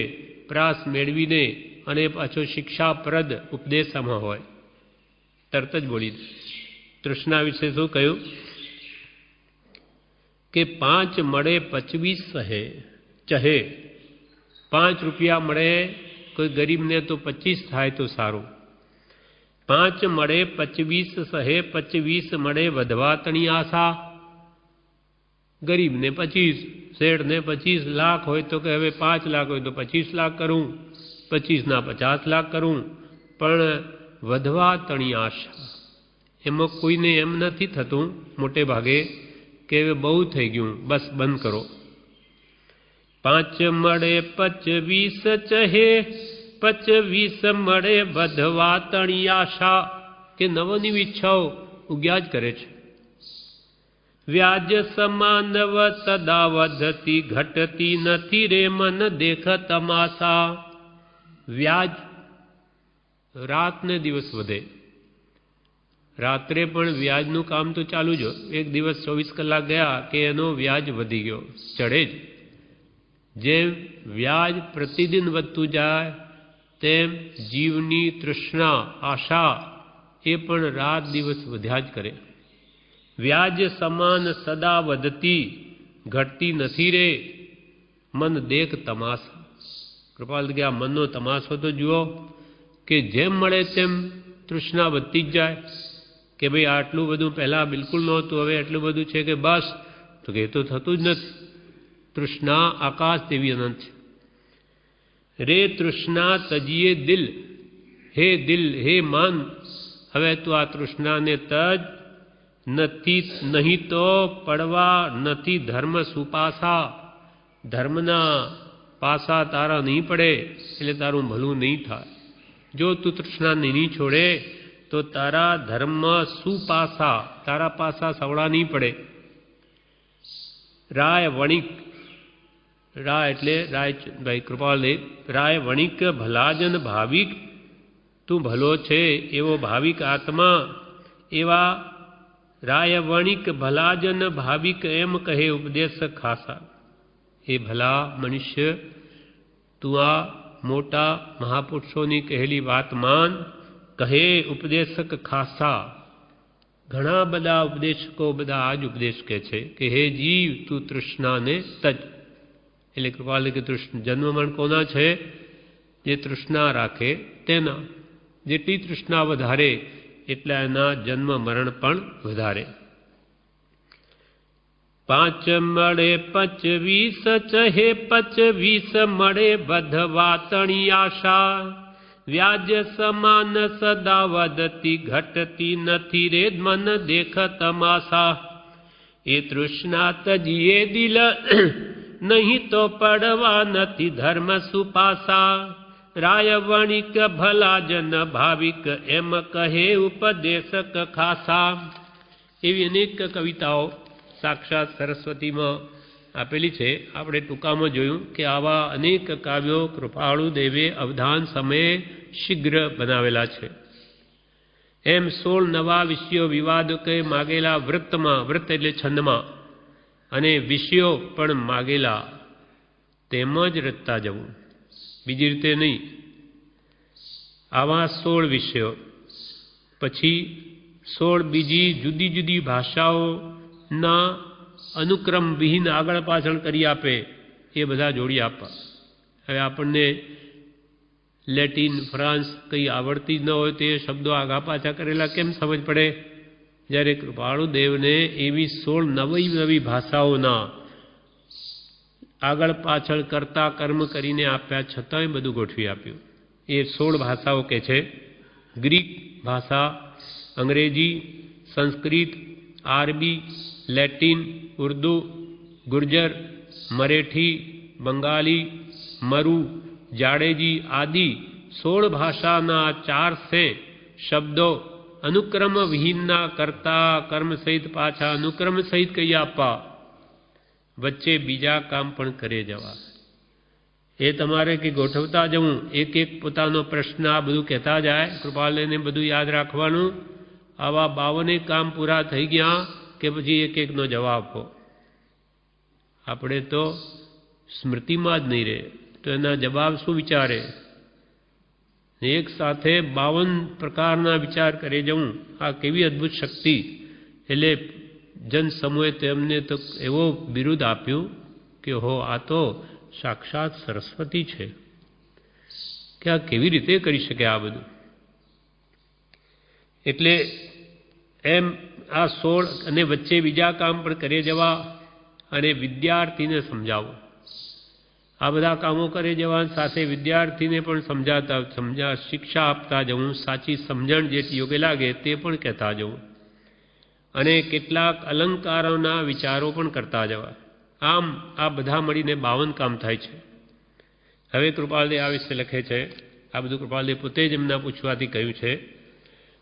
પ્રાસ મેળવીને અને પાછો શિક્ષાપ્રદ ઉપદેશામાં હોય તરત જ બોલી દે. તૃષ્ણા વિશે શું કહ્યું કે 5 મળે 25 ચહે. 5 રૂપિયા મળે કોઈ ગરીબને તો 25 થાય તો સારું. 5 મળે 25 સહે 25 મળે વધવા તણી આશા. ગરીબને 25, શેઠને 25 લાખ હોય તો કે હવે 5 લાખ હોય તો 25 લાખ કરું, 25ના 50 લાખ કરું, પણ વધવા તણી આશા. એમાં કોઈને એમ નથી થતું મોટે ભાગે કે હવે બહુ થઈ ગયું, બસ બંધ કરો. 5 મળે 25 ચહે 25 મળે વધવા તણી આશા. કે નવની ઈચ્છાઓ ઉગ્યા જ કરે છે. વ્યાજ સમાનવ સદા વધતી ઘટતી નથી રે મન દેખ તમાશા. વ્યાજ રાત ને દિવસ વધે. રાત્રે પણ વ્યાજનું કામ તો ચાલુ જ. એક દિવસ 24 કલાક ગયા કે એનો વ્યાજ વધી ગયો, ચડે જ. જેમ વ્યાજ પ્રતિદિન વધતું જાય તેમ જીવની તૃષ્ણા આશા એ પણ રાત દિવસ વધ્યા જ કરે. વ્યાજ સમાન સદા વધતી ઘટતી નથી રે મન દેખ તમાશા. કૃપાલ કે આ મનનો તમાશો તો જુઓ કે જેમ મળે તેમ તૃષ્ણા વધતી જ જાય. કે ભાઈ આટલું બધું પહેલાં બિલકુલ નહોતું, હવે એટલું બધું છે કે બસ. તો કે એ તો થતું જ નથી. તૃષ્ણા આકાશ જેવી અનંત છે. રે તૃષ્ણા તજીએ દિલ. હે દિલ, હે મન, હવે તું આ તૃષ્ણાને તજ. નથી નહીં તો પડવા નથી ધર્મ સુપાસા. ધર્મના પાસા તારા નહીં પડે એટલે તારું ભલું નહીં થાય. જો તું તૃષ્ણાને નહીં છોડે તો તારા ધર્મ સુપાસા, તારા પાસા સવડા નહીં પડે. રાય વણિક, રાય એટલે રાય ભાઈ કૃપાલદેવ. રાય વણિક ભલાજન ભાવિક, તું ભલો છે એવો ભાવિક આત્મા. એવા રાય વણિક ભલાજન ભાવિક એમ કહે ઉપદેશ ખાસા. એ ભલા મનુષ્ય, તું આ મોટા મહાપુરુષોની કહેલી વાત માન. કહે ઉપદેશક ખાસા. ઘણા બધા ઉપદેશકો બધા આ જ ઉપદેશ કહે છે કે હે જીવ, તું તૃષ્ણાને તજ. એટલે કૃપાલ કે જન્મ મરણ કોના છે? જે તૃષ્ણા રાખે તેના. જેટલી તૃષ્ણા વધારે એટલા એના જન્મ મરણ પણ વધારે. 5 મળે 25 ચહે 25 મળે વધવા તણી આશા. વ્યાજ સમાન સદા વધતી ઘટતી નથી રે મન દેખ તમાશા. એ તૃષ્ણા તજીએ દિલ નહીં તો પડવા નથી ધર્મ સુપાસા. રાય વણિક ભલા જન ભાવિક એમ કહે ઉપદેશક ખાસા. એવી અનેક કવિતાઓ સાક્ષાત સરસ્વતીમાં આપેલી છે. આપણે ટૂંકામાં જોયું કે આવા અનેક કાવ્યો કૃપાળુ દેવે અવધાન સમયે શીઘ્ર બનાવેલા છે. એમ 16 નવા વિષયો વિવાદકે માગેલા વૃત્તમાં, વૃત્ત એટલે છંદમાં, અને વિષયો પણ માગેલા તેમ જ રચતા જવું, બીજી રીતે નહીં. આવા 16 વિષયો, પછી 16 બીજી જુદી જુદી ભાષાઓના અનુક્રમ વિહીન આગળ પાછળ કરી આપે એ બધા જોડી આપવા. હવે આપણને લેટિન ફ્રાન્સ કંઈ આવડતી જ ન હોય તો એ શબ્દો આગા પાછા કરેલા કેમ સમજ પડે? જ્યારે કૃપાળુ દેવને એવી 16 નવી ભાષાઓના આગળ પાછળ કરતા કર્મ કરીને આપ્યા છતાંય બધું ગોઠવી આપ્યું. એ 16 ભાષાઓ કે છે: ગ્રીક ભાષા, અંગ્રેજી, સંસ્કૃત, આરબી, લેટિન, ઉર્દુ, ગુર્જર, મરેઠી, બંગાળી, મરુ, જાડેજી આદિ 16 ભાષાના 400 શબ્દો અનુક્રમ વિહીનના કરતા કર્મ સહિત પાછા અનુક્રમ સહિત કહી આપવા, વચ્ચે બીજા કામ પણ કરે જવા. એ તમારે કે ગોઠવતા જવું, એક એક પોતાનો પ્રશ્ન આ બધું કહેતા જાય, કૃપાલને બધું યાદ રાખવાનું. આવા 52 કામ પૂરા થઈ ગયા કે પછી એક એકનો જવાબ આપો. આપણે તો સ્મૃતિમાં જ નહીં રહે તો એના જવાબ શું વિચારે? એક સાથે 52 પ્રકારના વિચાર કરે જવું, આ કેવી અદ્ભુત શક્તિ! એટલે જન સમૂહે તેમને તો એવો બિરુદ આપ્યું કે હો, આ તો સાક્ષાત સરસ્વતી છે કે આ કેવી રીતે કરી શકે આ બધું. એટલે એમ આ 16 અને વચ્ચે બીજા કામ પણ કરે જવા અને વિદ્યાર્થીને સમજાવો. આ બધા કામો કરે જવા સાથે વિદ્યાર્થીને પણ શિક્ષા આપતા જવું, સાચી સમજણ જે યોગ્ય લાગે તે પણ કહેતા જવું અને કેટલાક અલંકારોના વિચારો પણ કરતા જવા. આમ આ બધા મળીને 52 કામ થાય છે. હવે કૃપાલદેવ આ વિશે લખે છે. આ બધું કૃપાલદેવ પોતે જ એમના પૂછવાથી કહ્યું છે.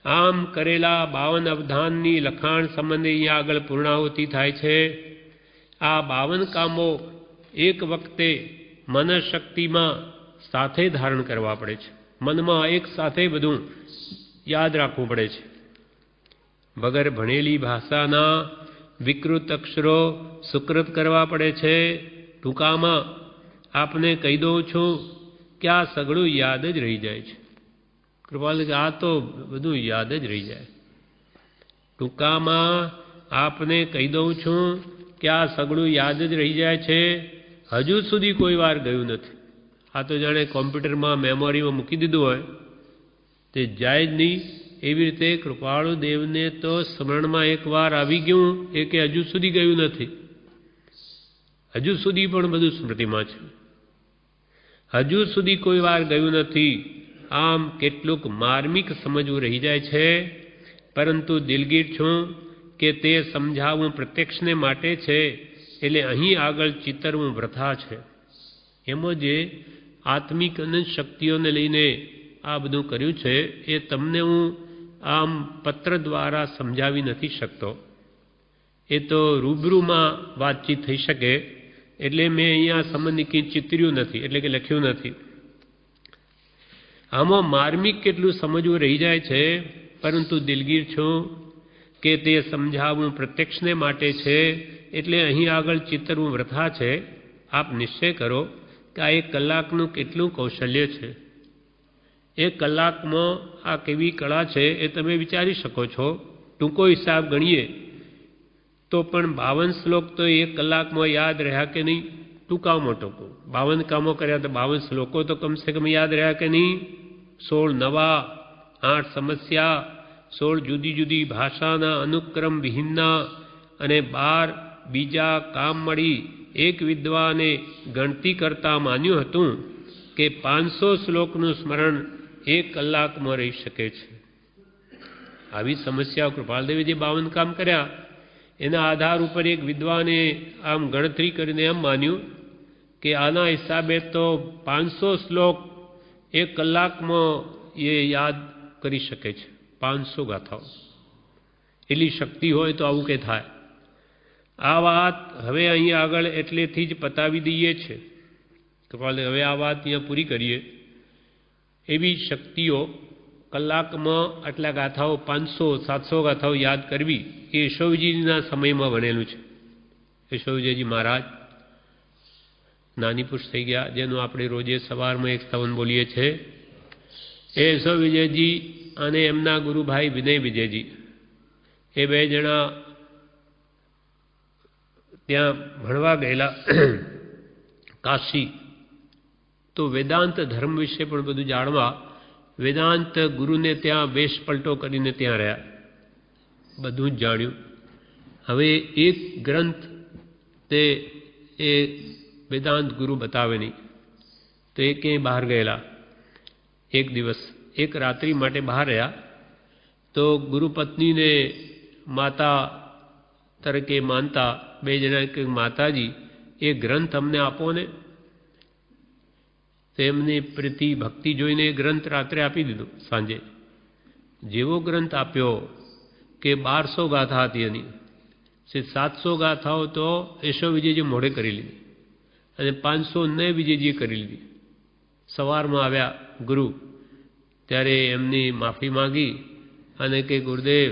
આમ કરેલા 52 અવધાનની લખાણ સંબંધે અહીંયા આગળ પૂર્ણાહુતિ થાય છે. આ 52 કામો એક વખતે મનશક્તિમાં સાથે ધારણ કરવા પડે છે. મનમાં એક સાથે બધું યાદ રાખવું પડે છે. વગર ભણેલી ભાષાના વિકૃત અક્ષરો સુકૃત કરવા પડે છે. ટૂંકામાં આપને કહી દઉં છું કે આ સગળું યાદ જ રહી જાય છે. કૃપાલ, આ તો બધું યાદ જ રહી જાય. ટૂંકામાં આપને કહી દઉં છું કે આ સગળું યાદ જ રહી જાય છે. હજુ સુધી કોઈ વાર ગયું નથી. આ તો જાણે કોમ્પ્યુટરમાં મેમોરીમાં મૂકી દીધું હોય તે જાય જ નહીં. એવી રીતે કૃપાળુ દેવને તો સ્મરણમાં એકવાર આવી ગયું એ કે હજુ સુધી ગયું નથી. હજુ સુધી પણ બધું સ્મૃતિમાં છે. હજુ સુધી કોઈ વાર ગયું નથી. આમ કેટલુંક માર્મિક સમજવું રહી જાય છે, પરંતુ દિલગીર છું કે તે સમજાવવું પ્રત્યક્ષને માટે છે, એટલે અહીં આગળ ચિતરવું વૃથા છે. એમાં જે આત્મિક અને શક્તિઓને લઈને આ બધું કર્યું છે એ તમને હું આમ પત્ર દ્વારા સમજાવી નથી શકતો. એ તો રૂબરૂમાં વાતચીત થઈ શકે એટલે મેં અહીંયા સંબંધી ચિતર્યું નથી, એટલે કે લખ્યું નથી. આમાં માર્મિક કેટલું સમજવું રહી જાય છે, પરંતુ દિલગીર છું કે તે સમજાવવું પ્રત્યક્ષને માટે છે, એટલે અહીં આગળ ચિતરવું વૃથા છે. આપ નિશ્ચય કરો કે આ 1 કલાકનું કેટલું કૌશલ્ય છે. 1 કલાકમાં આ કેવી કળા છે એ તમે વિચારી શકો છો. ટૂંકો હિસાબ ગણીએ તો પણ 52 શ્લોક તો 1 કલાકમાં યાદ રહ્યા કે નહીં? ટૂંકામાં ટૂંકો 52 કામો કર્યા તો 52 શ્લોકો તો કમસે કમ યાદ રહ્યા કે નહીં? 16 નવા, 8 સમસ્યા, 16 જુદી જુદી ભાષાના અનુક્રમ વિહીનના અને 12 બીજા કામ મળી એક વિદ્વાને ગણતી કરતા માન્યું હતું કે 500 શ્લોકનું સ્મરણ 1 કલાકમાં રહી શકે છે. આવી સમસ્યાઓ કૃપાલદેવે જે 52 કામ કર્યા એના આધાર ઉપર એક વિદ્વાને આમ ગણતરી કરીને એમ માન્યું કે આના હિસાબે તો 500 શ્લોક 1 કલાકમાં એ યાદ કરી શકે છે. 500 ગાથાઓ. એટલી શક્તિ હોય તો આવું કે થાય. આ વાત હવે અહીં આગળ એટલેથી જ પતાવી દઈએ છે. કૃપાલદેવ હવે આ વાત અહીંયા પૂરી કરીએ. એવી શક્તિઓ કલાકમાં આટલા ગાથાઓ 500-700 ગાથાઓ યાદ કરવી એ યશોવીજીના સમયમાં બનેલું છે. યશોવીજી મહારાજ નાની પુરુષ થઈ ગયા, જેનું આપણે રોજે સવારમાં એક સ્તવન બોલીએ છીએ. એ યશોવીજી અને એમના ગુરુભાઈ વિનય વિજયજી એ 2 જણા ત્યાં ભણવા ગયેલા કાશી. તો વેદાંત ધર્મ વિશે પણ બધું જાણવા વેદાંત ગુરુને ત્યાં વેશ પલટો કરીને ત્યાં રહ્યા, બધું જ જાણ્યું. હવે એક ગ્રંથ તે એ વેદાંત ગુરુ બતાવે નહીં, તો એ ક્યાંય બહાર ગયેલા. એક દિવસ એક રાત્રિ માટે બહાર રહ્યા, તો ગુરુપત્નીને માતા તરીકે માનતા બે જણા કે માતાજી એ ગ્રંથ અમને આપો ને. તો એમની પ્રીતિ ભક્તિ જોઈને એ ગ્રંથ રાત્રે આપી દીધો. સાંજે જેવો ગ્રંથ આપ્યો કે 1200 ગાથા હતી એની, 700 ગાથાઓ તો યશો વિજયજી મોઢે કરી લીધી અને 509 વિજયજીએ કરી લીધી. સવારમાં આવ્યા ગુરુ, ત્યારે એમની માફી માંગી અને કે ગુરુદેવ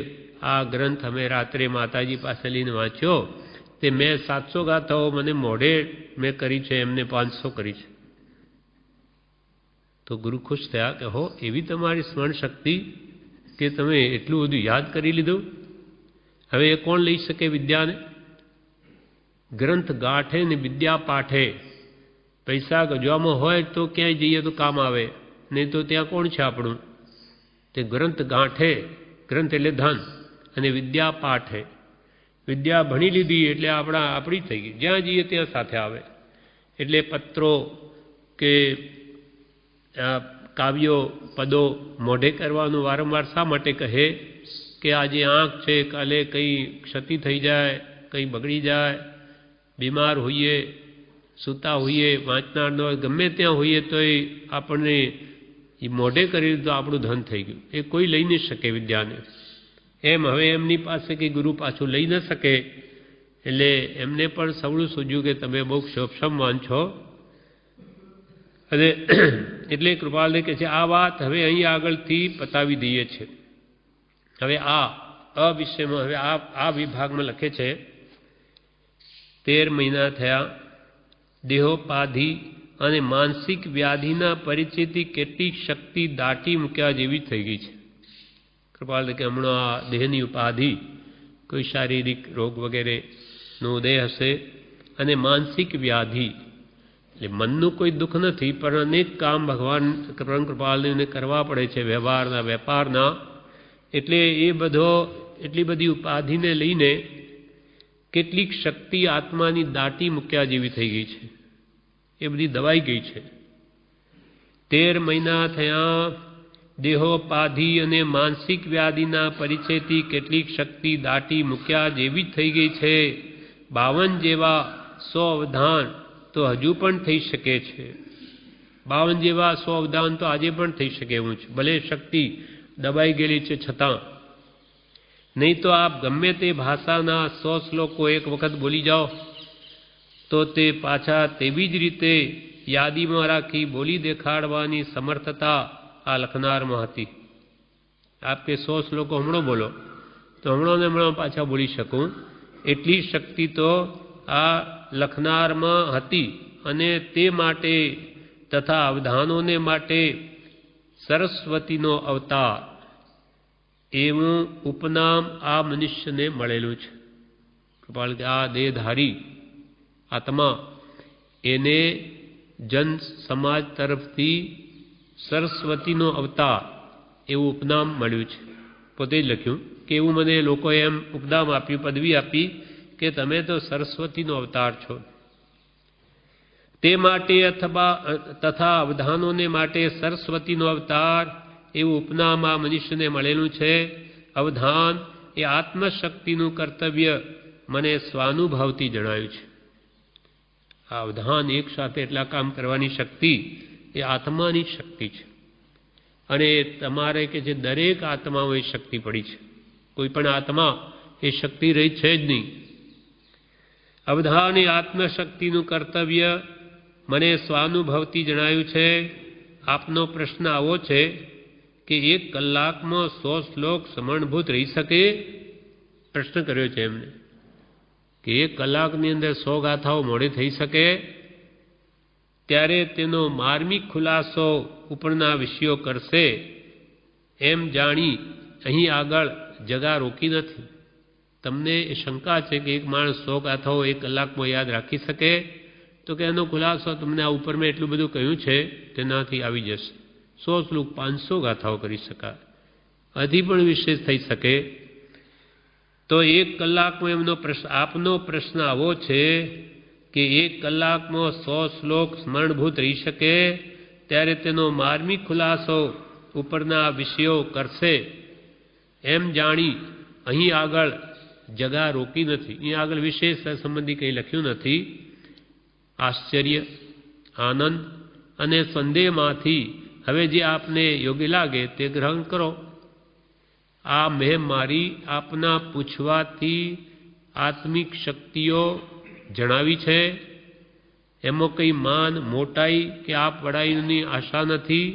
આ ગ્રંથ અમે રાત્રે માતાજી પાસે લઈને વાંચ્યો, તે મેં 700 ગાથાઓ મને મોઢે મેં કરી છે, એમને 500 કરી છે. તો ગુરુ ખુશ થયા કે હો એવી તમારી સ્મરણ શક્તિ કે તમે એટલું બધું યાદ કરી લીધું. હવે એ કોણ લઈ શકે વિદ્યાને? ગ્રંથ ગાંઠે ને વિદ્યા પાઠે. પૈસા ગજવામાં હોય તો ક્યાંય જઈએ તો કામ આવે, નહીં તો ત્યાં કોણ છે આપણું? તે ગ્રંથ ગાંઠે, ગ્રંથ એટલે ધન, અને વિદ્યા પાઠે. વિદ્યા ભણી લીધી એટલે આપણી થઈ ગઈ, જ્યાં જઈએ ત્યાં સાથે આવે. એટલે પત્રો કે કાવ્યો પદો મોઢે કરવાનું વારંવાર શા માટે કહે? કે આજે આંખ છે, કાલે કંઈ ક્ષતિ થઈ જાય, કંઈ બગડી જાય, બીમાર હોઈએ, સૂતા હોઈએ, વાંચનાર ન ગમે ત્યાં હોઈએ તો એ આપણને એ મોઢે કરી તો આપણું ધન થઈ ગયું. એ કોઈ લઈ નહીં શકે વિદ્યાને. એમ હવે એમની પાસે કે ગુરુ પાછું લઈ ન શકે, એટલે એમને પણ સવળું સૂજ્યું કે તમે બહુ ક્ષોભસમવાન છો. અને એટલે કૃપાલને કહે છે આ વાત હવે અહીં આગળથી પતાવી દઈએ છીએ. હવે આ વિષયમાં હવે આ વિભાગમાં લખે છે 13 મહિના થયા, દેહોપાધિ અને માનસિક વ્યાધિના પરિચયથી કેટલીક શક્તિ દાટી મૂક્યા જેવી થઈ ગઈ છે. કૃપાલ કે હમણાં આ દેહની ઉપાધિ, કોઈ શારીરિક રોગ વગેરેનો ઉદય હશે, અને માનસિક વ્યાધિ એટલે મનનું કોઈ દુઃખ નથી, પણ અનેક કામ ભગવાન કૃપાલને કરવા પડે છે, વ્યવહારના વેપારના. એટલે એ એટલી બધી ઉપાધિને લઈને કેટલીક શક્તિ આત્માની દાટી મૂક્યા જેવી થઈ ગઈ છે, એ બધી દબાઈ ગઈ છે. 13 મહિના થયા, દેહોપાધિ અને માનસિક વ્યાધિના પરિચયથી કેટલીક શક્તિ દાટી મૂક્યા જેવી જ થઈ ગઈ છે. 52 જેવા 100 અવધાન તો હજુ પણ થઈ શકે છે. 52 જેવા 100 અવધાન તો આજે પણ થઈ શકે એવું છે, ભલે શક્તિ દબાઈ ગયેલી છે છતાં. નહીં તો આપ ગમે તે ભાષાના 100 શ્લોકો એક વખત બોલી જાઓ તો તે પાછા તેવી જ રીતે યાદીમાં રાખી બોલી દેખાડવાની સમર્થતા આ લખનારમાં હતી. આપ કે 100 શ્લોકો હમણાં બોલો તો હમણાં પાછા બોલી શકું, એટલી શક્તિ તો આ લખનારમાં હતી. અને તે માટે તથા અવધાનોને માટે સરસ્વતીનો અવતાર એવું ઉપનામ આ મનુષ્યને મળેલું છે. કૃપાલ કે આ દેહધારી આત્મા એને જન સમાજ તરફથી સરસ્વતીનો અવતાર એવું ઉપનામ મળ્યું છે. પોતે જ લખ્યું કે એવું મને લોકોએ એમ ઉપનામ આપ્યું, પદવી આપી કે તમે તો સરસ્વતીનો અવતાર છો. તે માટે તથા અવધાનોને માટે સરસ્વતીનો અવતાર એવું ઉપનામ આ મનુષ્યને મળેલું છે. અવધાન એ આત્મશક્તિનું કર્તવ્ય મને સ્વાનુભાવથી જણાયું છે. આ અવધાન એક સાથે એટલા કામ કરવાની શક્તિ એ આત્માની શક્તિ છે. અને તમારે કે જે દરેક આત્માઓ એ શક્તિ પડી છે, કોઈ પણ આત્મા એ શક્તિ રહી છે જ નહીં. અવધાન એ આત્મશક્તિનું કર્તવ્ય મને સ્વાનુભવથી જણાયું છે. આપનો પ્રશ્ન આવો છે કે 1 કલાકમાં 100 શ્લોક સમણભૂત રહી શકે? પ્રશ્ન કર્યો છે એમને કે 1 કલાકની અંદર 100 ગાથાઓ મોડે થઈ શકે? ત્યારે તેનો માર્મિક ખુલાસો ઉપરના વિષયો કરશે એમ જાણી અહીં આગળ જગા રોકી નથી. તમને એ શંકા છે કે એક માણસ 100 ગાથાઓ 1 કલાકમાં યાદ રાખી શકે? તો તો કે એનો ખુલાસો તમને આ ઉપર મેં એટલું બધું કહ્યું છે તેનાથી આવી જશે. 100 શ્લોક 500 ગાથાઓ કરી શકાય, હજી પણ વિશેષ થઈ શકે. તો 1 કલાકમાં એમનો પ્રશ્ન, આપનો પ્રશ્ન આવો છે કે 1 કલાકમાં 100 શ્લોક સ્મરણભૂત રહી શકે, ત્યારે તેનો માર્મિક ખુલાસો ઉપરના વિષયો કરશે એમ જાણી અહીં આગળ જગા રોકી નથી. અહીં આગળ વિશેષ સંબંધી કંઈ લખ્યું નથી. આશ્ચર્ય, આનંદ અને સંદેહમાંથી હવે જે આપને યોગ્ય લાગે તે ગ્રહણ કરો. આ મેં મારી આપના પૂછવાથી આત્મિક શક્તિઓ જણાવી છે. એમાં કંઈ માન, મોટાઈ કે આપ વડાઈની આશા નથી,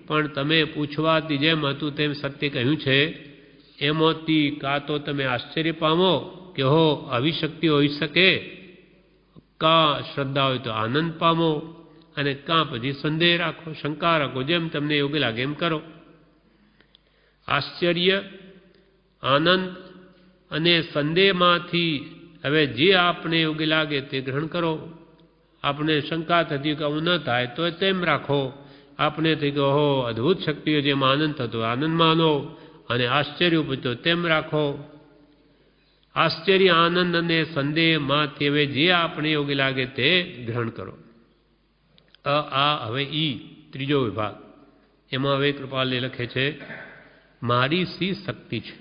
પણ તમે પૂછવાથી જેમ હતું તેમ સત્ય કહ્યું છે. એમાંથી કાં તો તમે આશ્ચર્ય પામો કે હો આવી શક્તિ હોઈ શકે, કાં શ્રદ્ધા હોય તો આનંદ પામો, અને કાં પછી સંદેહ રાખો, શંકા રાખો. જેમ તમને યોગ્ય લાગે એમ કરો. આશ્ચર્ય, આનંદ અને સંદેહમાંથી હવે જે આપને યોગ્ય લાગે તે ગ્રહણ કરો. આપણે શંકા થતી કે આવું ન થાય તો તેમ રાખો. આપણે થઈ કે હો અદ્ભુત શક્તિઓ જેમાં આનંદ થતો આનંદ માનો, અને આશ્ચર્ય ઉપજતો તેમ રાખો. આશ્ચર્ય, આનંદ અને સંદેહમાંથી હવે જે આપણે યોગ્ય લાગે તે ગ્રહણ કરો. આ હવે ત્રીજો વિભાગ. એમાં હવે કૃપાલે લખે છે, મારી સી શક્તિ છે.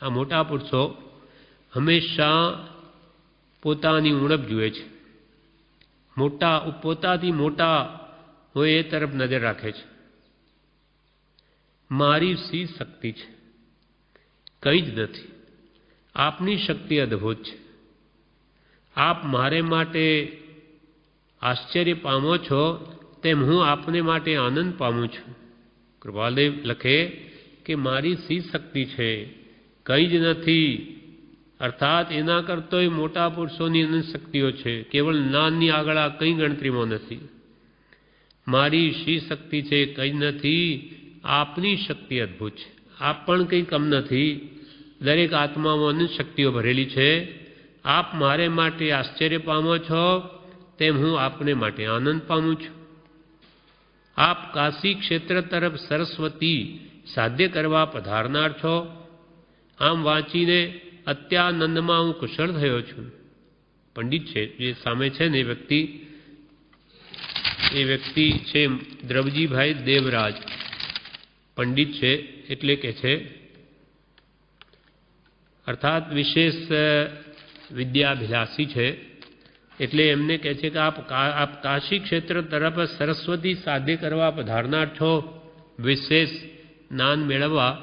આ મોટા પુરુષો હંમેશા પોતાની ઉણપ જુએ છે. પોતાથી મોટા હોય એ તરફ નજર રાખે છે. મારી સી શક્તિ છે, કંઈ જ નથી. આપની શક્તિ અદ્ભુત છે. આપ મારે માટે આશ્ચર્ય પામો છો તેમ હું આપને માટે આનંદ પામું છું. કૃપાલદેવ લખે કે મારી સી શક્તિ છે, કંઈ જ નથી. અર્થાત એના કરતોય મોટા પુરુષોની અનંત શક્તિઓ છે, કેવળ નાનની આગળ આ કંઈ ગણતરીમાં નથી. મારી શી શક્તિ છે, કંઈ નથી. આપની શક્તિ અદ્ભુત છે. આપ પણ કંઈ કમ નથી. દરેક આત્મામાં અનંત શક્તિઓ ભરેલી છે. આપ મારે માટે આશ્ચર્ય પામો છો તેમ હું આપને માટે આનંદ પામું છું. આપ કાશી ક્ષેત્ર તરફ સરસ્વતી સાધ્ય કરવા પધારનાર છો. આમ વાંચીને અત્યાનંદમાં હું કુશળ થયો છું. પંડિત છે જે સામે છે ને એ વ્યક્તિ છે દ્રવજીભાઈ દેવરાજ. પંડિત છે એટલે કે છે, અર્થાત વિશેષ વિદ્યાભિલાષી છે. એટલે એમને કહે છે કે આપ કાશી ક્ષેત્ર તરફ સરસ્વતી સાધ્ય કરવા પધારનાર છો. વિશેષ જ્ઞાન મેળવવા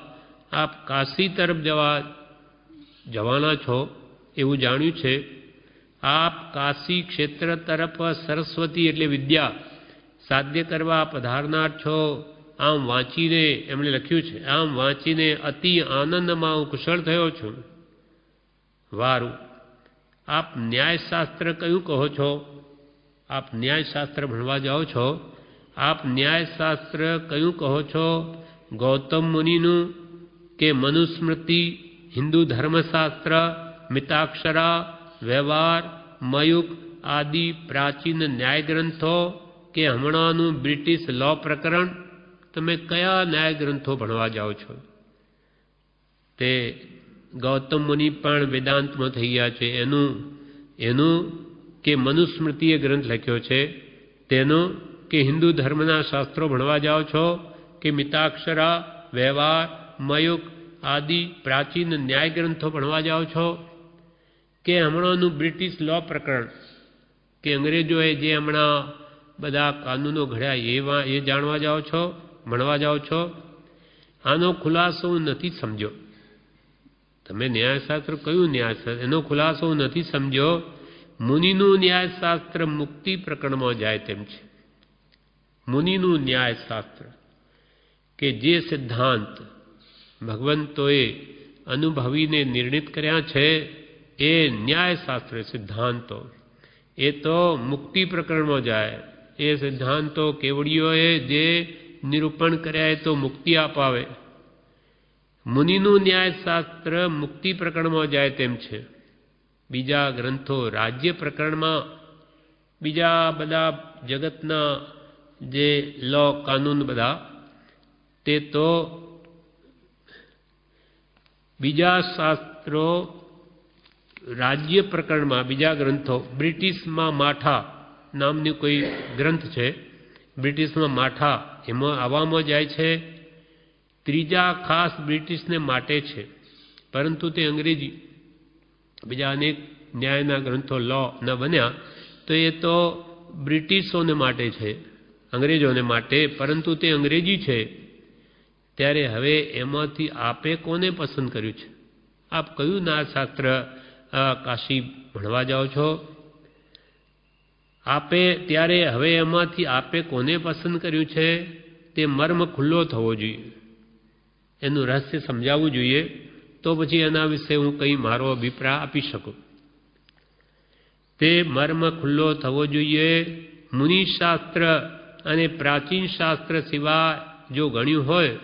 આપ કાશી તરફ જવાના છો એવું જાણ્યું છે. આપ કાશી ક્ષેત્ર તરફ સરસ્વતી એટલે વિદ્યા સાધ્ય કરવા પધારનાર છો. આમ વાંચીને એમણે લખ્યું છે, આમ વાંચીને અતિ આનંદમાં હું કુશળ થયો છું. વારું, આપ ન્યાયશાસ્ત્ર કયું કહો છો? આપ ન્યાયશાસ્ત્ર ભણવા જાઓ છો. આપ ન્યાયશાસ્ત્ર કયું કહો છો? ગૌતમ મુનિનું કે મનુસ્મૃતિ, હિન્દુ ધર્મશાસ્ત્ર, મિતાક્ષરા, વ્યવહાર, મયુક આદિ પ્રાચીન ન્યાય ગ્રંથો, કે હમણાંનું બ્રિટિશ લો પ્રકરણ? તમે કયા ન્યાય ગ્રંથો ભણવા જાઓ છો? તે ગૌતમ મુનિ પણ વેદાંતમાં થઈ ગયા છે. એનું કે મનુસ્મૃતિએ ગ્રંથ લખ્યો છે તેનો, કે હિન્દુ ધર્મના શાસ્ત્રો ભણવા જાઓ છો, કે મિતાક્ષરા, વ્યવહાર, મયુક આદિ પ્રાચીન ન્યાય ગ્રંથો ભણવા જાઓ છો, કે હમણાંનું બ્રિટિશ લો પ્રકરણ, કે અંગ્રેજોએ જે હમણાં બધા કાનૂનો ઘડ્યા એ જાણવા જાઓ છો, ભણવા જાઓ છો? આનો ખુલાસો હું નથી સમજો. તમે ન્યાયશાસ્ત્ર કયું ન્યાયશાસ્ત્ર, એનો ખુલાસો હું નથી સમજો. મુનિનું ન્યાયશાસ્ત્ર મુક્તિ પ્રકરણમાં જાય તેમ છે. મુનિનું ન્યાયશાસ્ત્ર કે જે સિદ્ધાંત ભગવંતોએ અનુભવીને નિર્ણિત કર્યા છે એ ન્યાયશાસ્ત્ર સિદ્ધાંતો, એ તો મુક્તિ પ્રકરણમાં જાય. એ સિદ્ધાંતો કેવડીઓએ જે નિરૂપણ કર્યા એ તો મુક્તિ અપાવે. મુનિનું ન્યાયશાસ્ત્ર મુક્તિ પ્રકરણમાં જાય તેમ છે. બીજા ગ્રંથો રાજ્ય પ્રકરણમાં બીજા બધા જગતના જે લો કાનૂન બધા તે તો બીજા શાસ્ત્રો રાજ્ય પ્રકરણમાં બીજા ગ્રંથો બ્રિટિશમાં માઠા નામની કોઈ ગ્રંથ છે, બ્રિટિશમાં માઠા એમાં આવવામાં જાય છે. ત્રીજા ખાસ બ્રિટિશને માટે છે, પરંતુ તે અંગ્રેજી બીજા અનેક ન્યાયના ગ્રંથો લો ન બન્યા તો એ તો બ્રિટિશોને માટે છે, અંગ્રેજોને માટે, પરંતુ તે અંગ્રેજી છે. ત્યારે હવે એમાંથી આપે કોને પસંદ કર્યું છે? આપ કયું ન્યાયશાસ્ત્ર કાશી ભણવા જાઓ છો? આપે ત્યારે હવે એમાંથી આપે કોને પસંદ કર્યું છે? તે મર્મ ખુલ્લો થવો જોઈએ, એનું રહસ્ય સમજાવવું જોઈએ, તો પછી એના વિશે હું કંઈ મારો અભિપ્રાય આપી શકું. તે મર્મ ખુલ્લો થવો જોઈએ. મુનિશાસ્ત્ર અને પ્રાચીન શાસ્ત્ર સિવાય જો ગણ્યું હોય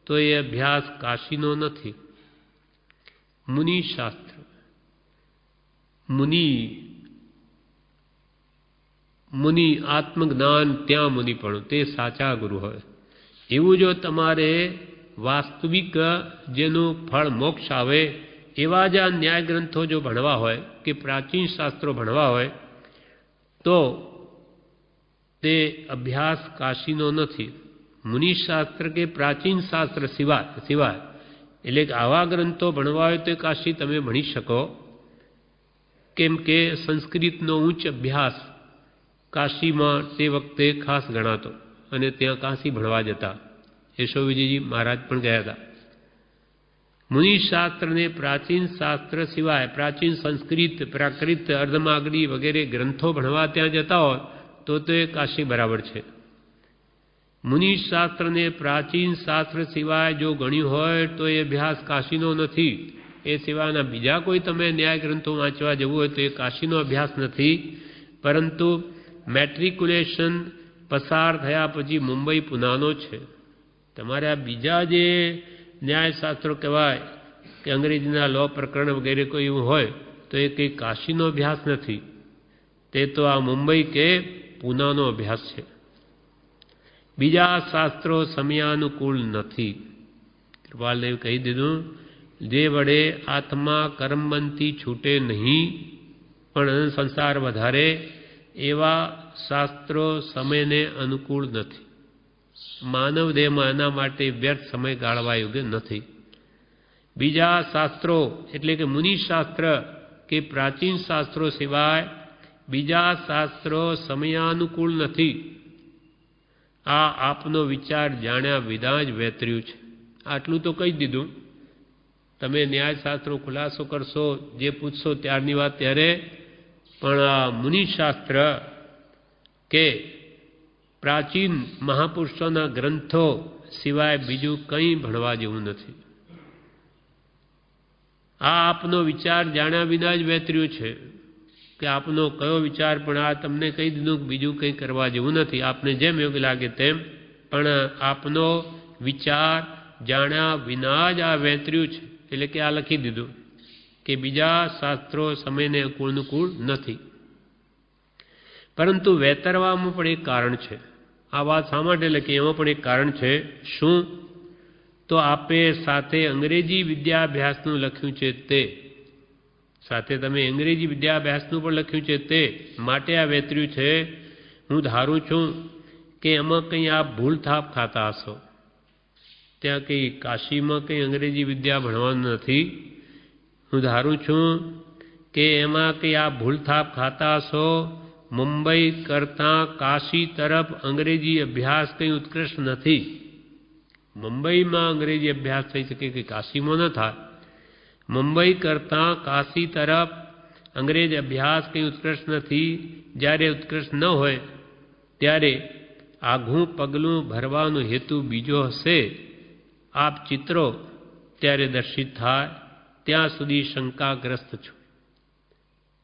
તો એ અભ્યાસ કાશીનો નથી. મુનિશાસ્ત્ર, મુનિ આત્મજ્ઞાન ત્યાં મુનિપણું, તે સાચા ગુરુ હોય. એવું જો તમારે વાસ્તવિક જેનું ફળ મોક્ષ આવે એવા જ આ ન્યાય ગ્રંથો જો ભણવા હોય કે પ્રાચીન શાસ્ત્રો ભણવા હોય તો તે અભ્યાસ કાશીનો નથી. મુનિશાસ્ત્ર કે પ્રાચીન શાસ્ત્ર સિવાય એટલે કે આવા ગ્રંથો ભણવા હોય તો કાશી તમે ભણી શકો, કેમ કે સંસ્કૃતનો ઉચ્ચ અભ્યાસ કાશીમાં તે વખતે ખાસ ગણાતો અને ત્યાં કાશી ભણવા જતા. યશો વિજયજી મહારાજ પણ ગયા હતા. મુનિશાસ્ત્રને પ્રાચીન શાસ્ત્ર સિવાય પ્રાચીન સંસ્કૃત, પ્રાકૃત, અર્ધમાગડી વગેરે ગ્રંથો ભણવા ત્યાં જતા હોય તો એ કાશી બરાબર છે. મુનિશાસ્ત્રને પ્રાચીન શાસ્ત્ર સિવાય જો ગણ્યું હોય તો એ અભ્યાસ કાશીનો નથી. એ સિવાયના બીજા કોઈ તમે ન્યાય ગ્રંથો વાંચવા જવું હોય તો એ કાશીનો અભ્યાસ નથી, પરંતુ મેટ્રિક્યુલેશન પસાર થયા પછી મુંબઈ પૂનાનો છે. તમારે આ બીજા જે ન્યાયશાસ્ત્રો કહેવાય કે અંગ્રેજીના લો પ્રકરણ વગેરે કોઈ એવું હોય તો એ કંઈ કાશીનો અભ્યાસ નથી, તે તો આ મુંબઈ કે પૂનાનો અભ્યાસ છે. બીજા શાસ્ત્રો સમયાનુકૂળ નથી. કૃપાલદેવ કહી દીધું, જે વડે આત્મા કર્મબંધથી છૂટે નહીં પણ સંસાર વધારે એવા શાસ્ત્રો સમયને અનુકૂળ નથી. માનવ દેહમાં એના માટે વ્યર્થ સમય ગાળવા યોગ્ય નથી. બીજા શાસ્ત્રો એટલે કે મુનિશાસ્ત્ર કે પ્રાચીન શાસ્ત્રો સિવાય બીજા શાસ્ત્રો સમયાનુકૂળ નથી. આ આપનો વિચાર જાણ્યા વિના જ વેતર્યું છે. આટલું તો કહી દીધું. તમે ન્યાયશાસ્ત્રો ખુલાસો કરશો, જે પૂછશો ત્યારની વાત ત્યારે, પણ આ મુનિશાસ્ત્ર કે પ્રાચીન મહાપુરુષોના ગ્રંથો સિવાય બીજું કંઈ ભણવા જેવું નથી. આ આપનો વિચાર જાણ્યા વિના જ વેતર્યું છે કે આપનો કયો વિચાર, પણ આ તમને કહી દીધું કે બીજું કંઈ કરવા જેવું નથી. આપને જેમ યોગ્ય લાગે તેમ, પણ આપનો વિચાર જાણ્યા વિના જ આ વેતર્યું છે. એટલે કે આ લખી દીધું કે બીજા શાસ્ત્રો સમયને અનુકૂળ નથી. પરંતુ વેતરવામાં પણ એક કારણ છે. આ વાત શા માટે લખી એમાં પણ એક કારણ છે. શું? તો આપે સાથે અંગ્રેજી વિદ્યાભ્યાસનું લખ્યું છે તે, સાથે તમે અંગ્રેજી વિદ્યાભ્યાસનું પણ લખ્યું છે તે માટે આ વેતર્યું છે. હું ધારું છું કે એમાં કંઈ આપ ભૂલથાપ ખાતા હશો. ત્યાં કંઈ કાશીમાં કંઈ અંગ્રેજી વિદ્યા ભણવાનું નથી. હું ધારું છું કે એમાં કંઈ આપ ભૂલથાપ ખાતા હશો. મુંબઈ કરતાં કાશી તરફ અંગ્રેજી અભ્યાસ કંઈ ઉત્કૃષ્ટ નથી. મુંબઈમાં અંગ્રેજી અભ્યાસ થઈ શકે કે કાશીમાં ન થાય. મુંબઈ કરતાં કાશી તરફ અંગ્રેજ અભ્યાસ કંઈ ઉત્કૃષ્ટ નથી. જ્યારે ઉત્કૃષ્ટ ન હોય ત્યારે આઘું પગલું ભરવાનો હેતુ બીજો હશે. આપ ચિત્રો ત્યારે દર્શિત થાય ત્યાં સુધી શંકાગ્રસ્ત છું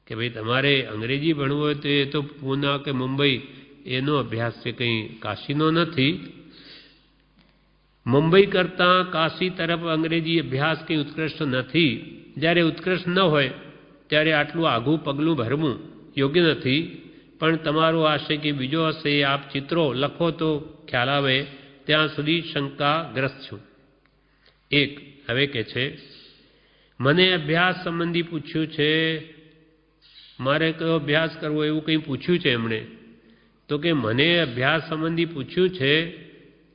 કે ભાઈ તમારે અંગ્રેજી ભણવું હોય તો એ તો પૂના કે મુંબઈ એનો અભ્યાસ છે, કંઈ કાશીનો નથી. મુંબઈ કરતાં કાશી તરફ અંગ્રેજી અભ્યાસ કંઈ ઉત્કૃષ્ટ નથી. જ્યારે ઉત્કૃષ્ટ ન હોય ત્યારે આટલું આઘું પગલું ભરવું યોગ્ય નથી. પણ તમારો આશય કે બીજો હશે એ આપ ચિત્રો લખો તો ખ્યાલ આવે ત્યાં સુધી શંકાગ્રસ્ત છું. એક હવે કે છે, મને અભ્યાસ સંબંધી પૂછ્યું છે, મારે કયો અભ્યાસ કરવો એવું કંઈ પૂછ્યું છે એમણે. તો કે મને અભ્યાસ સંબંધી પૂછ્યું છે,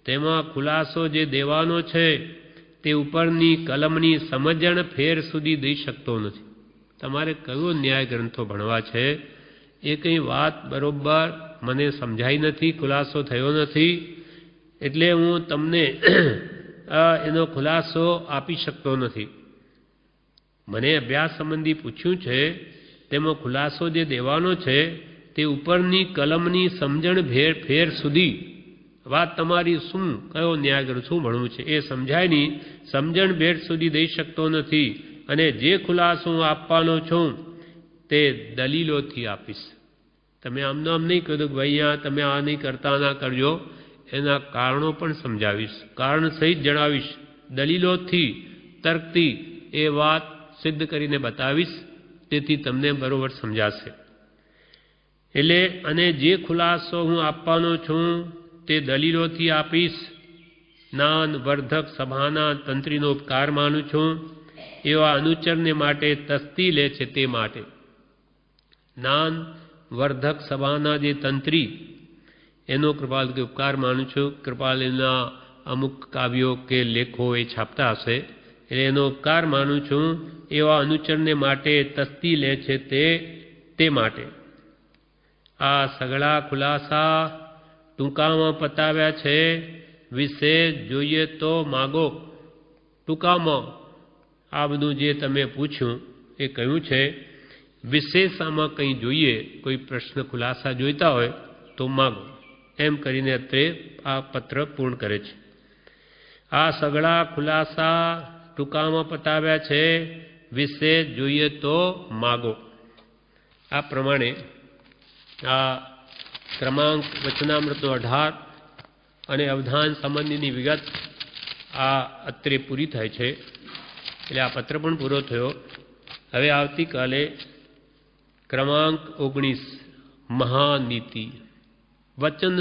તેમાં ખુલાસો જે દેવાનો છે તે ઉપરની કલમની સમજણ ફેર સુધી દઈ શકતો નથી. તમારે કયો ન્યાય ગ્રંથો ભણવા છે એ કંઈ વાત બરોબર મને સમજાઈ નથી, ખુલાસો થયો નથી, એટલે હું તમને એનો ખુલાસો આપી શકતો નથી. મને અભ્યાસ સંબંધી પૂછ્યું છે, તેમાં ખુલાસો જે દેવાનો છે તે ઉપરની કલમની સમજણ ફેર સુધી, વાત તમારી શું, કયો ન્યાય શું ભણવું છે એ સમજાય નહીં, સમજણ ભેર સુધી દઈ શકતો નથી, અને જે ખુલાસો હું આપવાનો છું તે દલીલોથી આપીશ. તમે આમનો આમ નહીં કહ્યું કે ભાઈ અહીંયા તમે આ નહીં કરતા, ના કરજો, એના કારણો પણ સમજાવીશ, કારણ સહિત જણાવીશ, દલીલોથી તર્કથી એ વાત સિદ્ધ કરીને બતાવીશ, તેથી તમને બરોબર સમજાશે. એટલે અને જે ખુલાસો હું આપવાનો છું તે દલીલોથી આપીશ. જ્ઞાન વર્ધક સભાના તંત્રીનો ઉપકાર માનું છું, એવા અનુચરને માટે તસ્તી લે છે તે માટે. જ્ઞાન વર્ધક સભાના જે તંત્રી એનો કૃપાલ કે ઉપકાર માનું છું. કૃપાલના અમુક કાવ્યો કે લેખો એ છાપતા હશે, એટલે એનો ઉપકાર માનું છું, એવા અનુચરને માટે તસ્તી લે છે તે માટે. આ સઘળા ખુલાસા ટૂંકામાં પતાવ્યા છે, વિશે જોઈએ તો માગો. ટૂંકામાં આ બધું જે તમે પૂછ્યું એ કહ્યું છે, વિશેષામાં કંઈ જોઈએ, કોઈ પ્રશ્ન ખુલાસા જોઈતા હોય તો માગો, એમ કરીને અત્રે આ પત્ર પૂર્ણ કરે છે. આ સઘળા ખુલાસા ટૂંકામાં પતાવ્યા છે, વિશે જોઈએ તો માગો. આ પ્રમાણે આ ક્રમાંક વચનામૃતનો 18 અને અવધાન સંબંધીની વિગત આ અત્રે પૂરી થાય છે. એટલે આ પત્ર પણ પૂરો થયો. હવે આવતીકાલે ક્રમાંક 19 મહાનીતિ વચન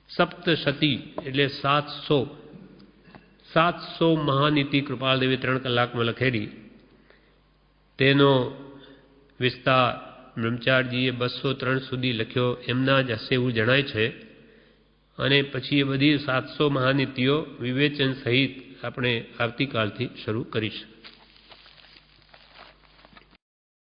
સપ્તશતી એટલે 700 મહાનીતિ કૃપાલદેવે 3 કલાકમાં લખેલી. તેનો વિસ્તાર બ્રહ્મચારીજીએ 203 સુધી લખ્યો, એમના જ હશે એવું જણાય છે. અને પછી એ બધી 700 મહાનીતિઓ વિવેચન સહિત આપણે આવતીકાલથી શરૂ કરીશું.